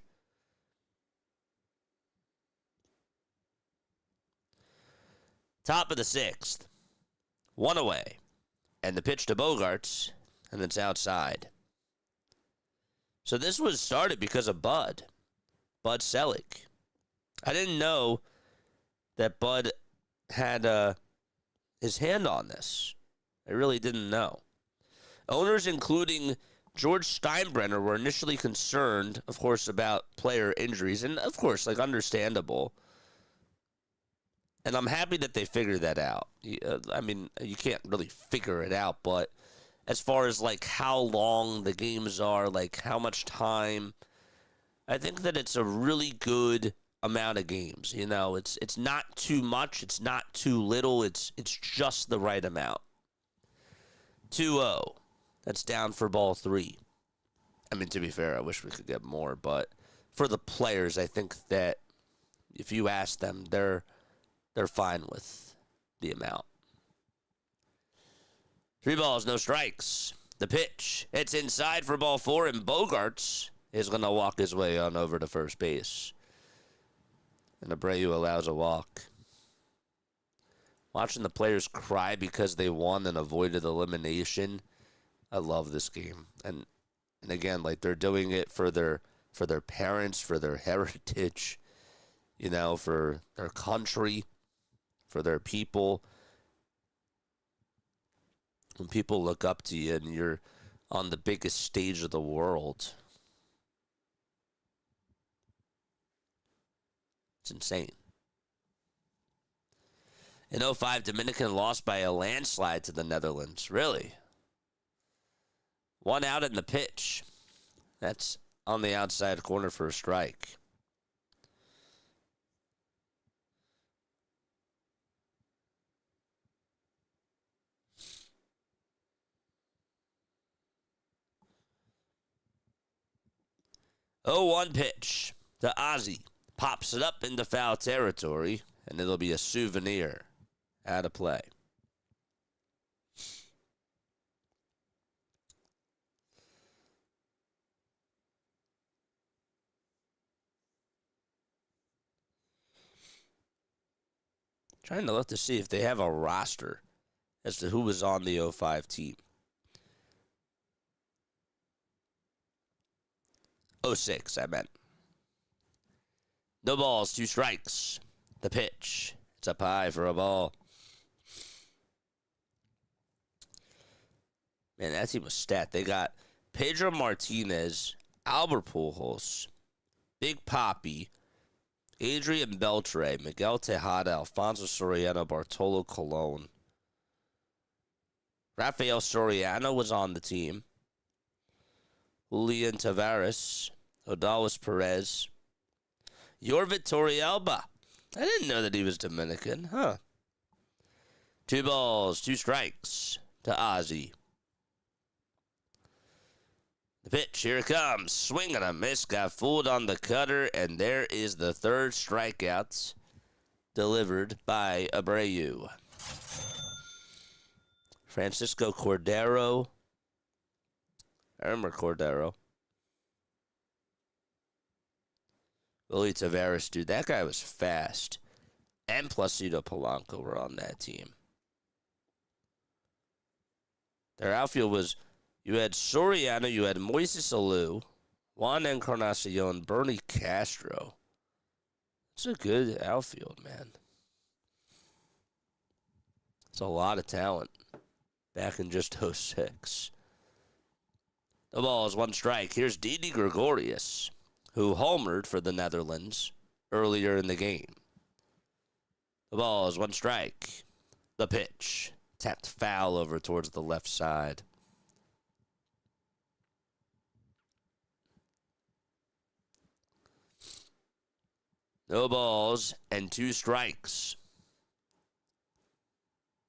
Speaker 2: Top of the 6th, 1 away, and the pitch to Bogarts, and it's outside. So this was started because of Bud Selig. I didn't know that Bud had his hand on this. I really didn't know. Owners, including George Steinbrenner, were initially concerned, of course, about player injuries, and of course, understandable. And I'm happy that they figured that out. I mean, you can't really figure it out, but as far as how long the games are, how much time, I think that it's a really good amount of games. It's not too much, it's not too little, it's just the right amount. 2-0. That's down for ball 3. I mean, to be fair, I wish we could get more, but for the players, I think that if you ask them, they're fine with the amount. 3 balls, no strikes. The pitch, it's inside for ball 4, and Bogarts is going to walk his way on over to first base. And Abreu allows a walk. Watching the players cry because they won and avoided elimination, I love this game. And again, they're doing it for their parents, for their heritage, for their country, for their people. When people look up to you and you're on the biggest stage of the world, it's insane. In '05, Dominican lost by a landslide to the Netherlands. Really? 1 out in the pitch. That's on the outside corner for a strike. Oh, 1 pitch to Ozzie. Pops it up into foul territory, and it'll be a souvenir out of play. Trying to look to see if they have a roster as to who was on the '05 team. '06, I meant. No balls, 2 strikes. The pitch. It's up high for a ball. Man, that team was stat. They got Pedro Martinez, Albert Pujols, Big Papi, Adrian Beltre, Miguel Tejada, Alfonso Soriano, Bartolo Colon. Rafael Soriano was on the team. Julian Tavares, Odalis Perez, Yorvit Torrealba. I didn't know that he was Dominican, huh? 2 balls, 2 strikes to Ozzie. The pitch, here it comes. Swing and a miss, got fooled on the cutter, and there is the 3rd strikeout delivered by Abreu. Francisco Cordero. I remember Cordero. Willie Tavares, dude, that guy was fast. And Placido Polanco were on that team. Their outfield was You had Soriano, you had Moises Alou, Juan Encarnacion, Bernie Castro. It's a good outfield, man. It's a lot of talent back in just '06. The ball is one strike. Here's Didi Gregorius, who homered for the Netherlands earlier in the game. The ball is one strike. The pitch. Tapped foul over towards the left side. No balls and two strikes.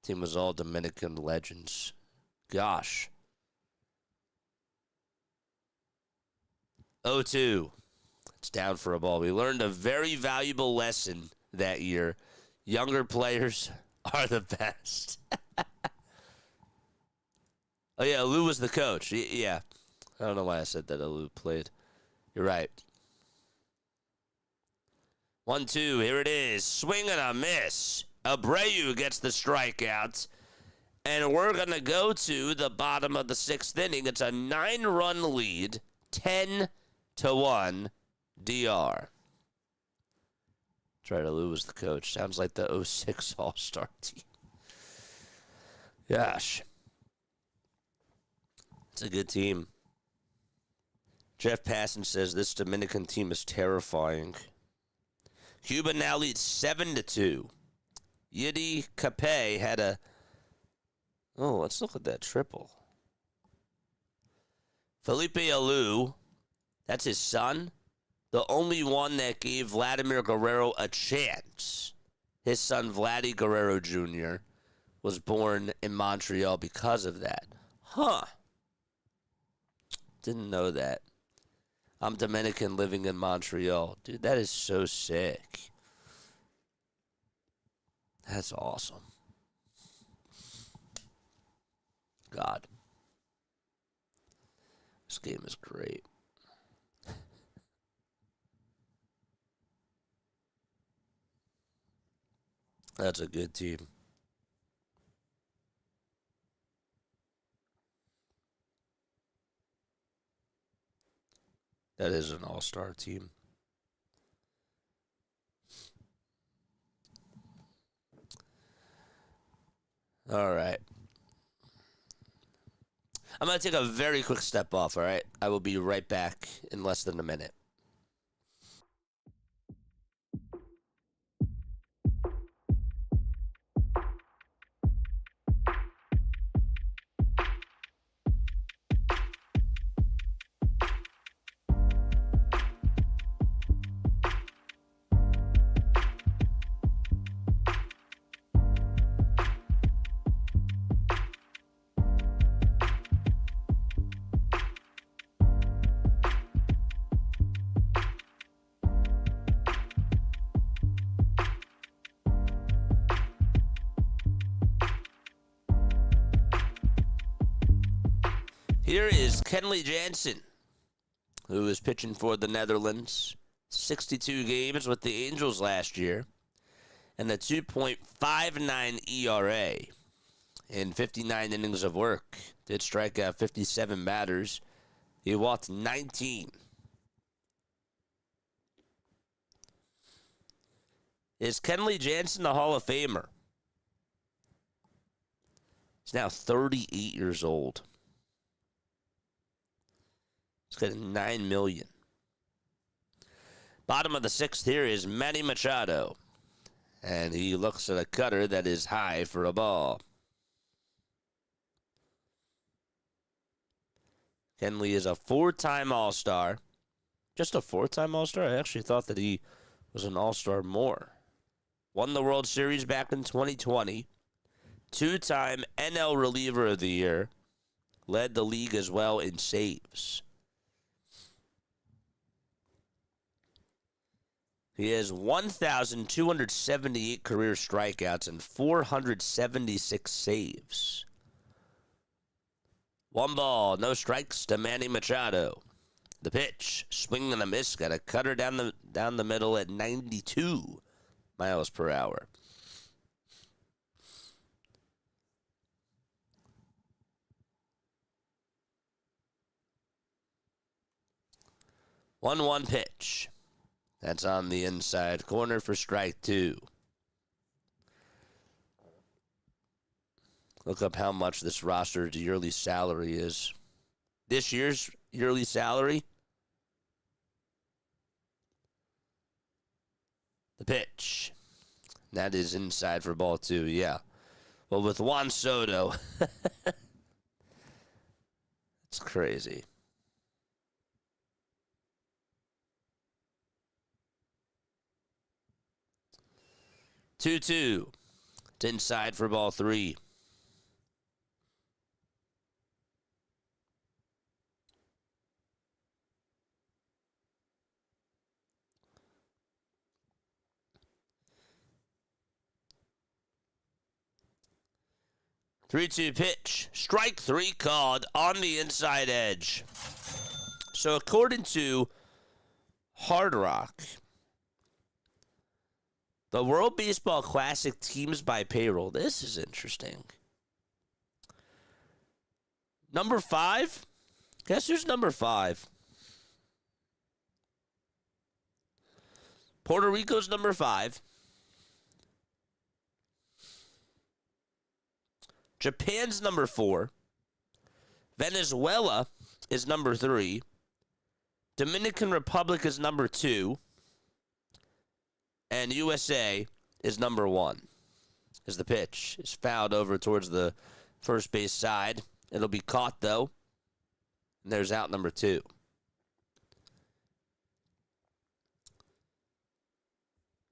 Speaker 2: Team was all Dominican legends. Gosh. 0-2. It's down for a ball. We learned a very valuable lesson that year. Younger players are the best. Oh, yeah, Lou was the coach. Yeah. I don't know why I said that Lou played. You're right. 1-2. Here it is. Swing and a miss. Abreu gets the strikeout. And we're going to go to the bottom of the sixth inning. It's a 9-run lead. 10-1 DR. Try to Lou was the coach. Sounds like the '06 All-Star team. Gosh. It's a good team. Jeff Passon says this Dominican team is terrifying. Cuba now leads 7-2. Yidi Cape had a... Oh, let's look at that triple. Felipe Alou, that's his son, the only one that gave Vladimir Guerrero a chance. His son, Vladdy Guerrero Jr., was born in Montreal because of that. Huh. Didn't know that. I'm Dominican living in Montreal. Dude, that is so sick. That's awesome. God. This game is great. That's a good team. That is an all-star team. All right. I'm going to take a very quick step off, all right? I will be right back in less than a minute. Here is Kenley Jansen, who is pitching for the Netherlands. 62 games with the Angels last year, and a 2.59 ERA in 59 innings of work. Did strike out 57 batters. He walked 19. Is Kenley Jansen a Hall of Famer? He's now 38 years old. He's got $9 million. Bottom of the sixth here is Manny Machado. And he looks at a cutter that is high for a ball. Kenley is a four-time All-Star. Just a four-time All-Star? I actually thought that he was an All-Star more. Won the World Series back in 2020. Two-time NL Reliever of the Year. Led the league as well in saves. He has 1,278 career strikeouts and 476 saves. One ball, no strikes to Manny Machado. The pitch, swing and a miss, got a cutter down the middle at 92 miles per hour. 1-1 pitch. That's on the inside corner for strike 2. Look up how much this roster's yearly salary is. This year's yearly salary. The pitch. That is inside for ball 2, yeah. Well, with Juan Soto, it's crazy. 2-2. It's inside for ball 3. Three-two pitch. Strike 3 called on the inside edge. So according to Hard Rock, the World Baseball Classic teams by payroll. This is interesting. Number 5? Guess who's number 5? Puerto Rico's number 5. Japan's number 4. Venezuela is number 3. Dominican Republic is number 2. And USA is number 1. As the pitch is fouled over towards the first base side. It'll be caught, though. And there's out number 2.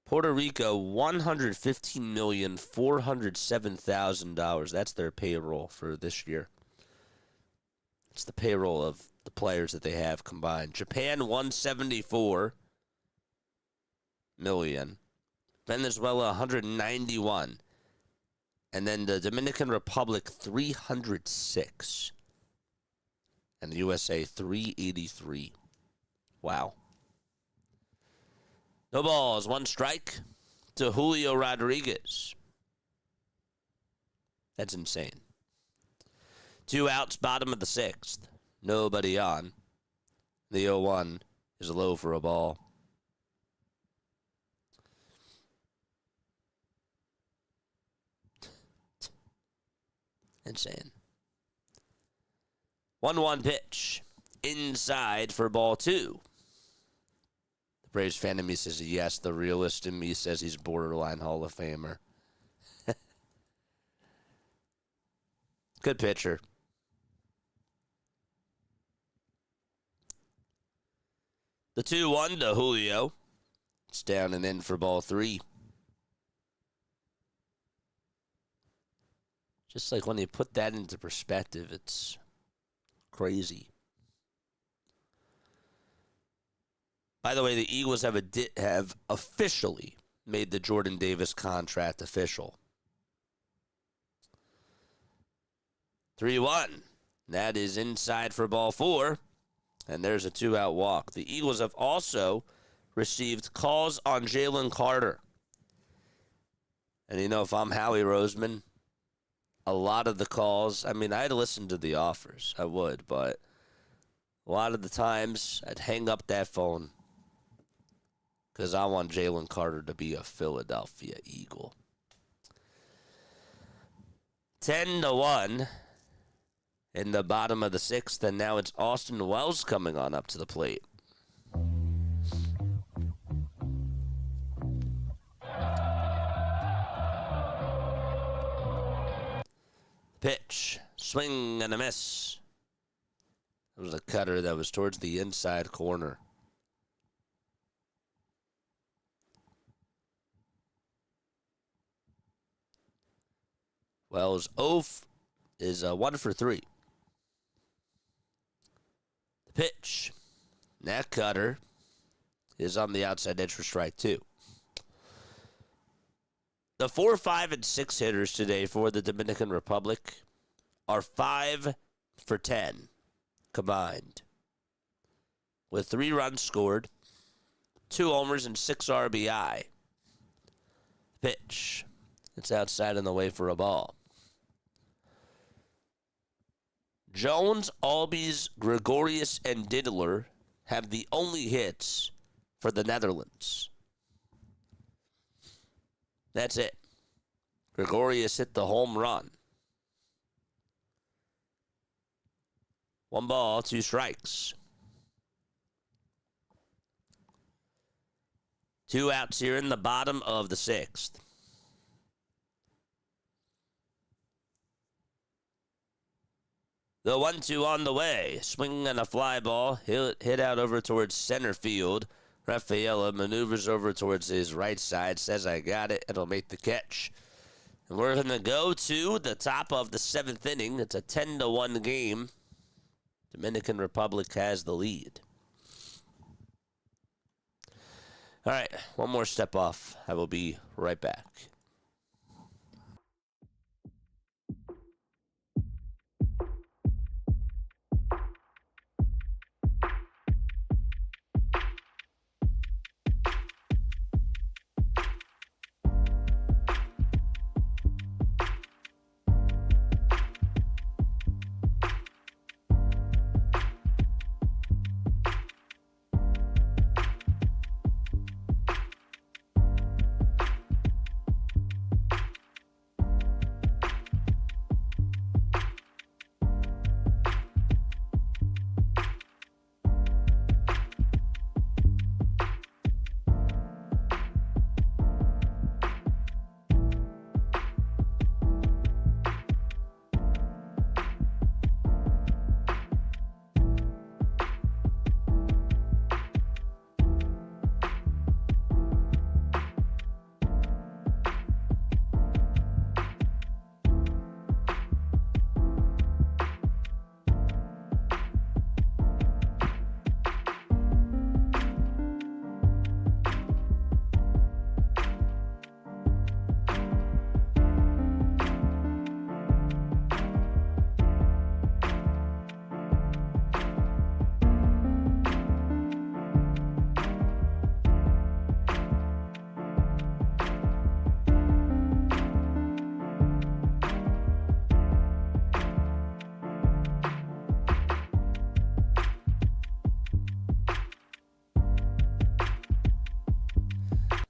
Speaker 2: Puerto Rico, $115,407,000. That's their payroll for this year. It's the payroll of the players that they have combined. Japan, $174 million. Venezuela, $191. And then the Dominican Republic, $306. And the USA, $383. Wow. No balls, 1 strike to Julio Rodriguez. That's insane. 2 outs, bottom of the 6th. Nobody on. The 0-1 is low for a ball. Insane. 1-1 pitch. Inside for ball 2. The Braves fan in me says yes. The realist in me says he's borderline Hall of Famer. Good pitcher. The 2-1 to Julio. It's down and in for ball 3. Just like when you put that into perspective, it's crazy. By the way, the Eagles have officially made the Jordan Davis contract official. 3-1. That is inside for ball 4. And there's a 2-out walk. The Eagles have also received calls on Jalen Carter. And you know, if I'm Howie Roseman, a lot of the calls, I mean, I'd listen to the offers. I would, but a lot of the times I'd hang up that phone because I want Jalen Carter to be a Philadelphia Eagle. 10-1 in the bottom of the 6th, and now it's Austin Wells coming on up to the plate. Pitch, swing and a miss. It was a cutter that was towards the inside corner. Wells' oath is 1 for 3. The pitch, that cutter is on the outside edge for strike 2. The 4, 5, and 6 hitters today for the Dominican Republic are 5 for 10 combined, with 3 runs scored, 2 homers, and 6 RBI. Pitch. It's outside and away for a ball. Jones, Albies, Gregorius, and Diddler have the only hits for the Netherlands. That's it. Gregorius hit the home run. 1 ball, 2 strikes. 2 outs here in the bottom of the 6th. The 1-2 on the way. Swinging and a fly ball. Hit out over towards center field. Rafaela maneuvers over towards his right side. Says, I got it. It'll make the catch. And we're going to go to the top of the 7th inning. It's a 10-1 game. Dominican Republic has the lead. All right, one more step off. I will be right back.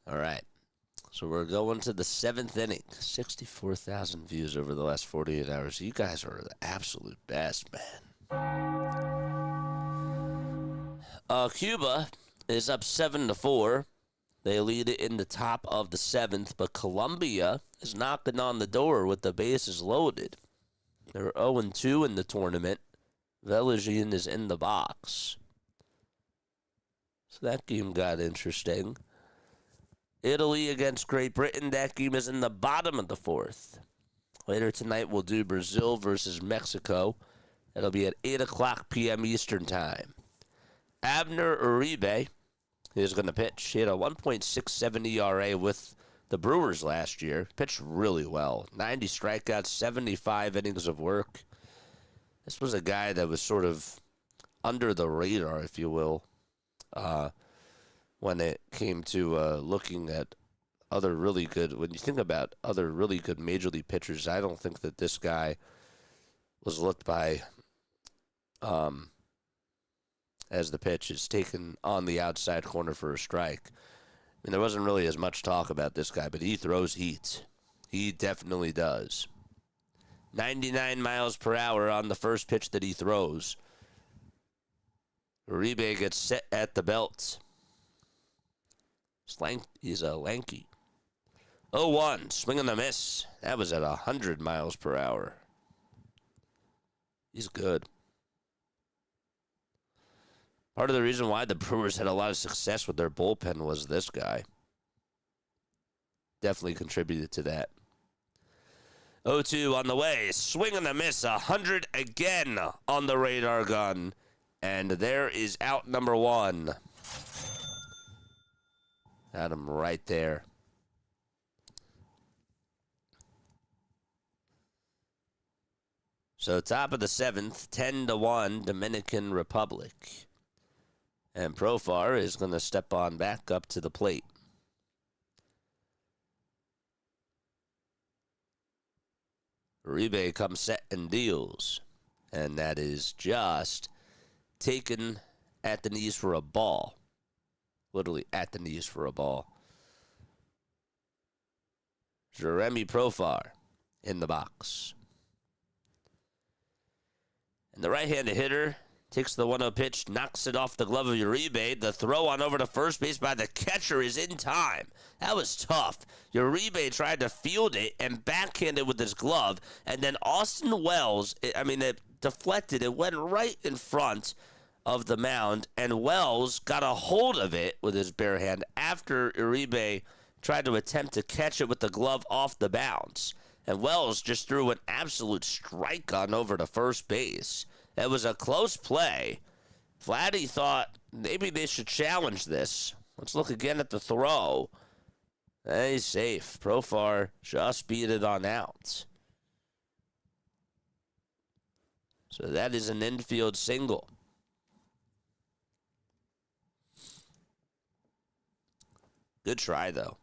Speaker 2: All right. So we're going to the 7th inning. 64,000 views over the last 48 hours. You guys are the absolute best, man. Cuba is up 7-4. They lead it in the top of the 7th, but Colombia is knocking on the door with the bases loaded. They're 0-2 in the tournament. Velagin is in the box. So that game got interesting. Italy against Great Britain. That game is in the bottom of the 4th. Later tonight, we'll do Brazil versus Mexico. That'll be at 8 o'clock p.m. Eastern Time. Abner Uribe is going to pitch. He had a 1.67 ERA with the Brewers last year. Pitched really well. 90 strikeouts, 75 innings of work. This was a guy that was sort of under the radar, if you will, when it came to looking at other really good, when you think about other really good major league pitchers, I don't think that this guy was looked by as the pitch is taken on the outside corner for a strike. I mean, there wasn't really as much talk about this guy, but he throws heat. He definitely does. 99 miles per hour on the first pitch that he throws. Uribe gets set at the belt. He's a lanky. 0-1, swing and a miss. That was at 100 miles per hour. He's good. Part of the reason why the Brewers had a lot of success with their bullpen was this guy. Definitely contributed to that. 0-2 on the way. Swing and a miss. 100 again on the radar gun. And there is out number 1. Got him right there. So top of the 7th, 10-1, Dominican Republic. And Profar is going to step on back up to the plate. Uribe comes set and deals. And that is just taken at the knees for a ball. Literally at the knees for a ball. Jeremy Profar in the box. And the right-handed hitter takes the 1-0 pitch, knocks it off the glove of Uribe. The throw on over to first base by the catcher is in time. That was tough. Uribe tried to field it and backhanded with his glove. And then Austin Wells, it deflected. It went right in front of the mound. And Wells got a hold of it with his bare hand after Uribe tried to attempt to catch it with the glove off the bounce. And Wells just threw an absolute strike on over to first base. It was a close play. Vladdy thought maybe they should challenge this. Let's look again at the throw. He's safe. Profar just beat it on out. So that is an infield single. Good try, though.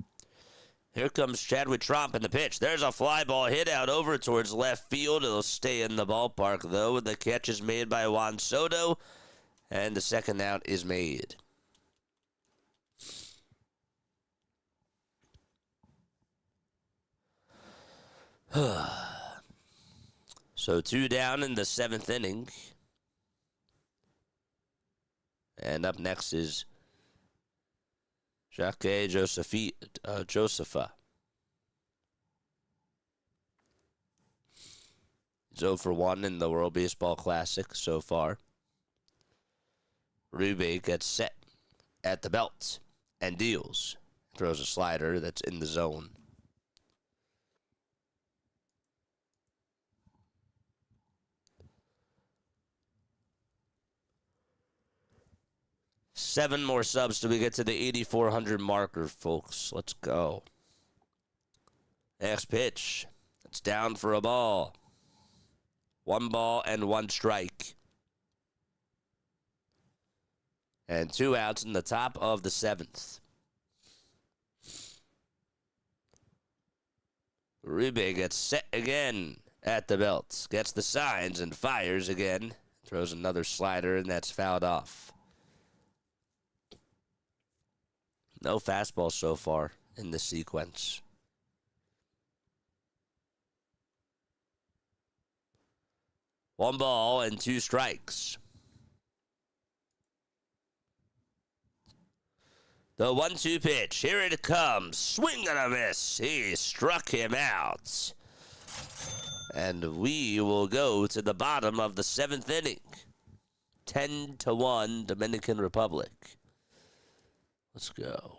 Speaker 2: Here comes Chadwick Tromp in the pitch. There's a fly ball hit out over towards left field. It'll stay in the ballpark, though. The catch is made by Juan Soto, and the second out is made. So 2 down in the 7th inning. And up next is Jacques Josepha. He's 0 for 1 in the World Baseball Classic so far. Rube gets set at the belt and deals. Throws a slider that's in the zone. Seven more subs till we get to the 8,400 marker, folks. Let's go. Next pitch. It's down for a ball. 1 ball and 1 strike. And 2 outs in the top of the 7th. Uribe gets set again at the belt. Gets the signs and fires again. Throws another slider, and that's fouled off. No fastball so far in this sequence. One ball and 2 strikes. The 1-2 pitch. Here it comes. Swing and a miss. He struck him out. And we will go to the bottom of the 7th inning. 10-1 Dominican Republic. Let's go.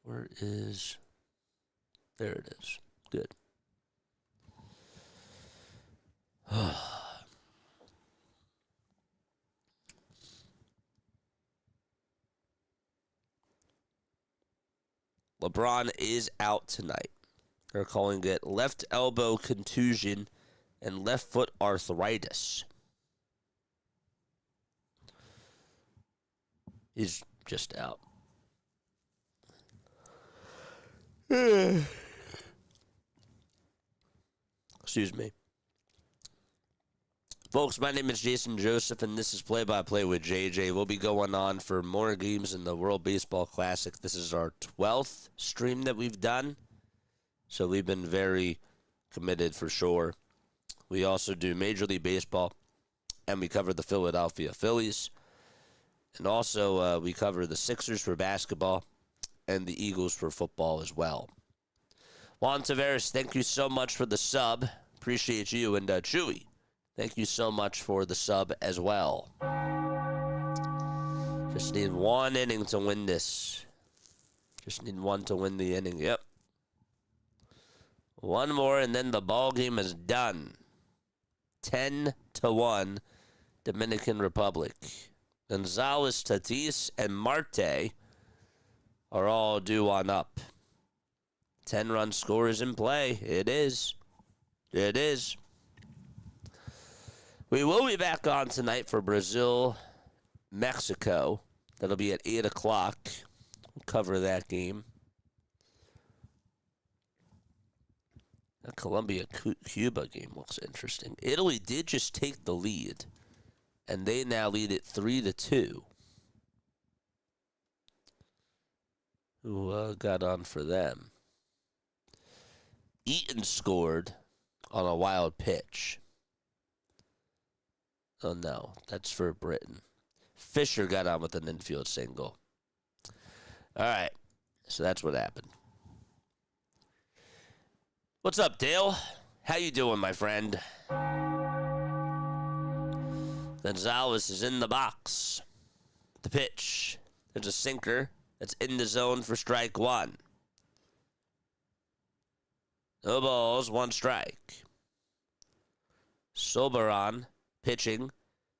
Speaker 2: Where is... There it is. Good. LeBron is out tonight. They're calling it left elbow contusion and left foot arthritis. He's just out. Excuse me. Folks, my name is Jason Joseph, and this is Play-by-Play with JJ. We'll be going on for more games in the World Baseball Classic. This is our 12th stream that we've done, so we've been very committed for sure. We also do Major League Baseball, and we cover the Philadelphia Phillies. And also, we cover the Sixers for basketball and the Eagles for football as well. Juan Tavares, thank you so much for the sub. Appreciate you. And Chewy, thank you so much for the sub as well. Just need 1 inning to win this. Just need 1 to win the inning. Yep. 1 more, and then the ball game is done. 10-1 Dominican Republic. Gonzalez, Tatis, and Marte are all due on up. 10-run score is in play. It is. It is. We will be back on tonight for Brazil, Mexico. That'll be at 8 o'clock. We'll cover that game. A Colombia-Cuba game looks interesting. Italy did just take the lead, and they now lead it 3-2. Who got on for them? Eaton scored on a wild pitch. Oh, no. That's for Britain. Fisher got on with an infield single. All right. So that's what happened. What's up, Dale? How you doing, my friend? Gonzalez is in the box. The pitch. There's a sinker that's in the zone for strike one. No balls, one strike. Soberon pitching.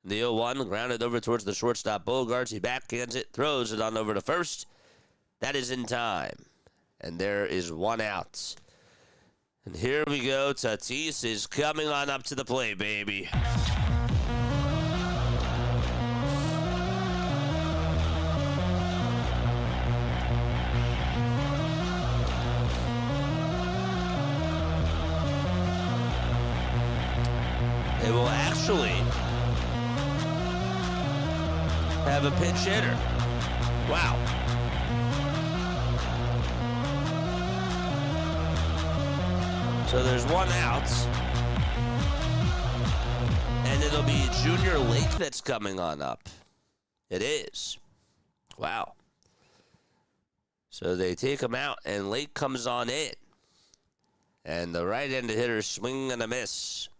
Speaker 2: The 0-1 grounded over towards the shortstop Bogarts. He backhands it, throws it on over to first. That is in time. And there is one out. And here we go. Tatis is coming on up to the plate, baby. They will actually have a pinch hitter. Wow. So there's one out. And it'll be Junior Lake that's coming on up. It is. Wow. So they take him out, and Lake comes on in. And the right-handed hitter swing and a miss.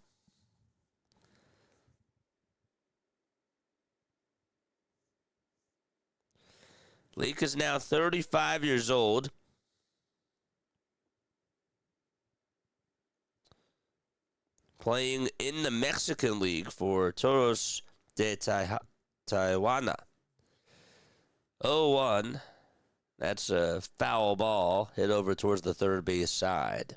Speaker 2: Lake is now 35 years old. Playing in the Mexican League for Toros de Tijuana. 0-1. That's a foul ball hit over towards the third base side.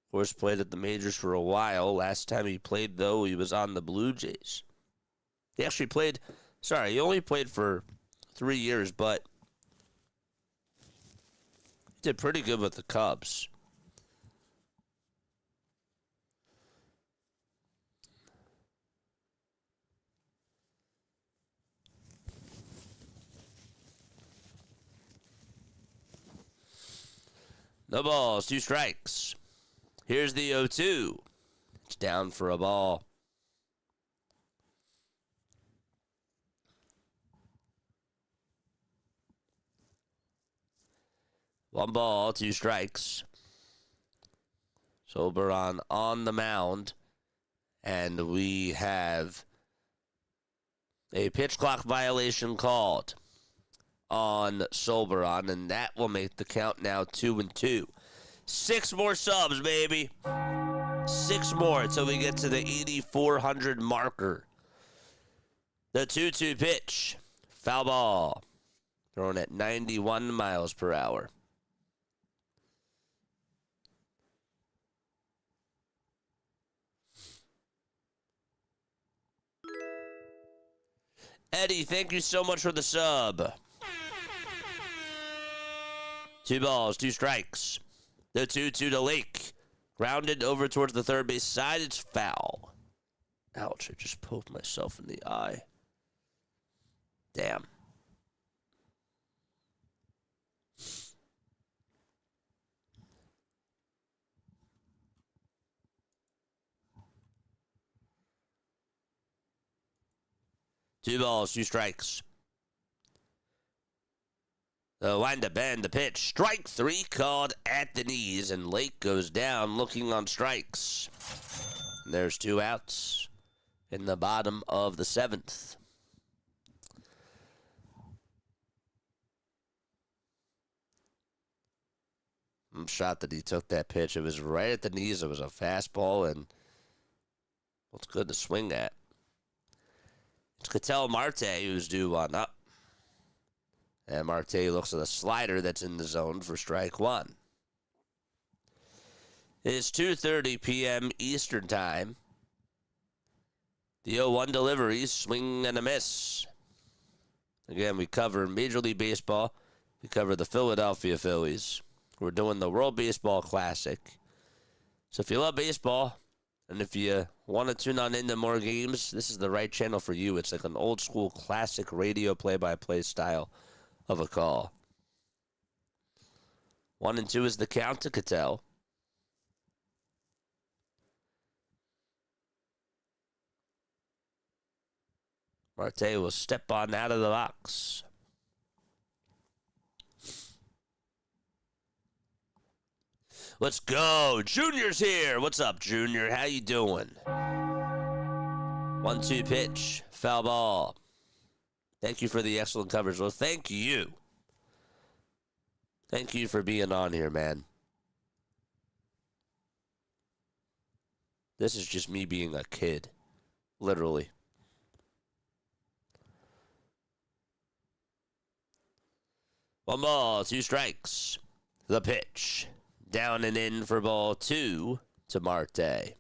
Speaker 2: Of course, played at the majors for a while. Last time he played, though, he was on the Blue Jays. He actually played... Sorry, he only played for 3 years, but he did pretty good with the Cubs. No balls, 2 strikes. Here's the 0-2. It's down for a ball. One ball, 2 strikes. Soberon on the mound. And we have a pitch clock violation called on Soberon, and that will make the count now 2-2. 6 more subs, baby. 6 more until we get to the 8,400 marker. The 2-2 pitch. Foul ball. Thrown at 91 miles per hour. Eddie, thank you so much for the sub. 2 balls, 2 strikes. The 2-2 to Lake. Grounded over towards the third base side. It's foul. Ouch, I just poked myself in the eye. Damn. Two balls, 2 strikes. The wind-up and the pitch. Strike 3 called at the knees, and Lake goes down looking on strikes. And there's 2 outs in the bottom of the 7th. I'm shocked that he took that pitch. It was right at the knees. It was a fastball, and it's good to swing at. It's Ketel Marte who's due one up. And Marte looks at a slider that's in the zone for strike 1. It's 2:30 p.m. Eastern Time. The 0-1 delivery, swing and a miss. Again, we cover Major League Baseball. We cover the Philadelphia Phillies. We're doing the World Baseball Classic. So if you love baseball, and if you want to tune on into more games, this is the right channel for you. It's like an old school classic radio play-by-play style of a call. 1 and 2 is the count to Cattell. Marte will step on out of the box. Let's go. Junior's here. What's up, Junior? How you doing? 1-2 pitch. Foul ball. Thank you for the excellent coverage. Well, thank you. Thank you for being on here, man. This is just me being a kid. Literally. One ball, 2 strikes. The pitch. Down and in for ball 2 to Marte. The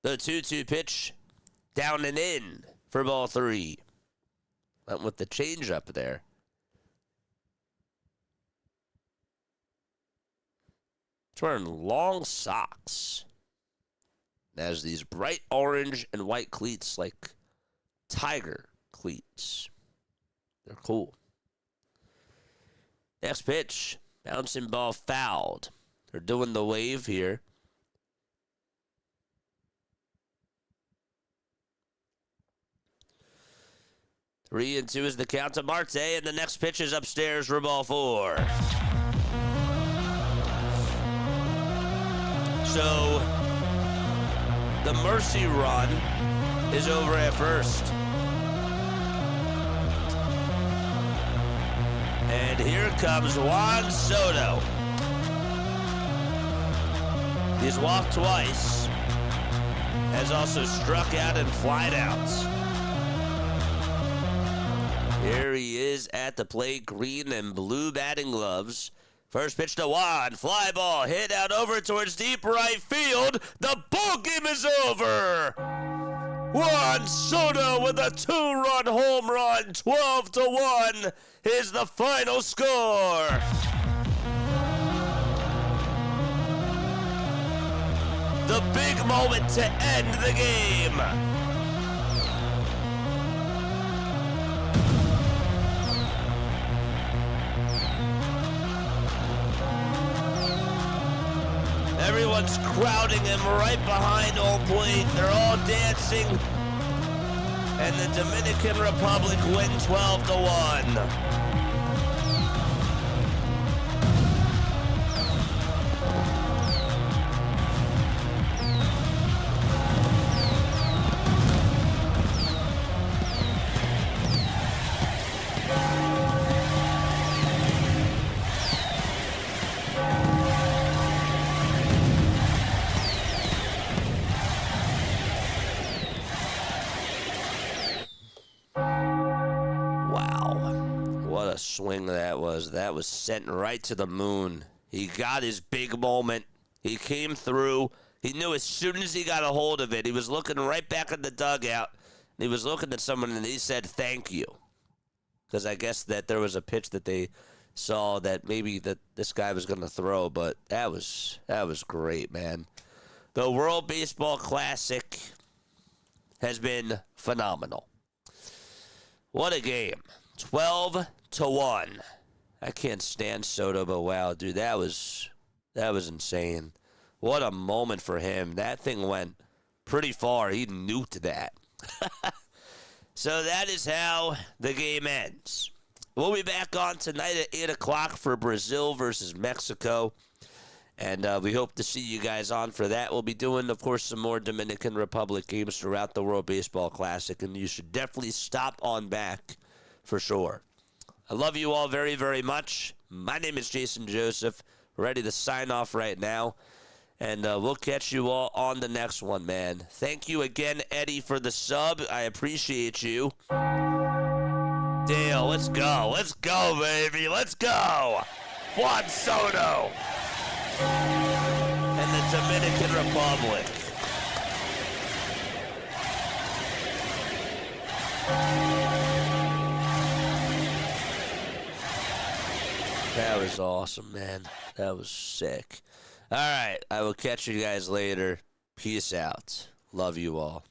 Speaker 2: 2-2 pitch. Down and in for ball 3. Went with the changeup there. He's wearing long socks. Has these bright orange and white cleats like tiger cleats. They're cool. Next pitch. Bouncing ball fouled. They're doing the wave here. Three and 2 is the count to Marte, and the next pitch is upstairs for ball 4. So the mercy run is over at first. And here comes Juan Soto. He's walked twice. Has also struck out and flied out. Here he is at the plate, green and blue batting gloves. First pitch to Juan, fly ball, hit out over towards deep right field. The ball game is over. Juan Soto with a 2-run home run, 12-1 is the final score. The big moment to end the game. Everyone's crowding him right behind home plate. They're all dancing. And the Dominican Republic win 12-1. Swing that was sent right to the moon. He got his big moment. He came through. He knew as soon as he got a hold of it, he was looking right back at the dugout. He was looking at someone and he said thank you, because I guess that there was a pitch that they saw that maybe that this guy was going to throw, but that was great, man. The World Baseball Classic has been phenomenal. What a game. 12-1. I can't stand Soto, but wow, dude, that was insane. What a moment for him. That thing went pretty far. He nuked that. So that is how the game ends. We'll be back on tonight at 8 o'clock for Brazil versus Mexico. And we hope to see you guys on for that. We'll be doing, of course, some more Dominican Republic games throughout the World Baseball Classic. And you should definitely stop on back for sure. I love you all very, very much. My name is Jason Joseph. Ready to sign off right now. And we'll catch you all on the next one, man. Thank you again, Eddie, for the sub. I appreciate you. Dale, let's go. Let's go, baby. Let's go. Juan Soto. And the Dominican Republic. was awesome, man. That was sick. All right, I will catch you guys later. Peace out. Love you all.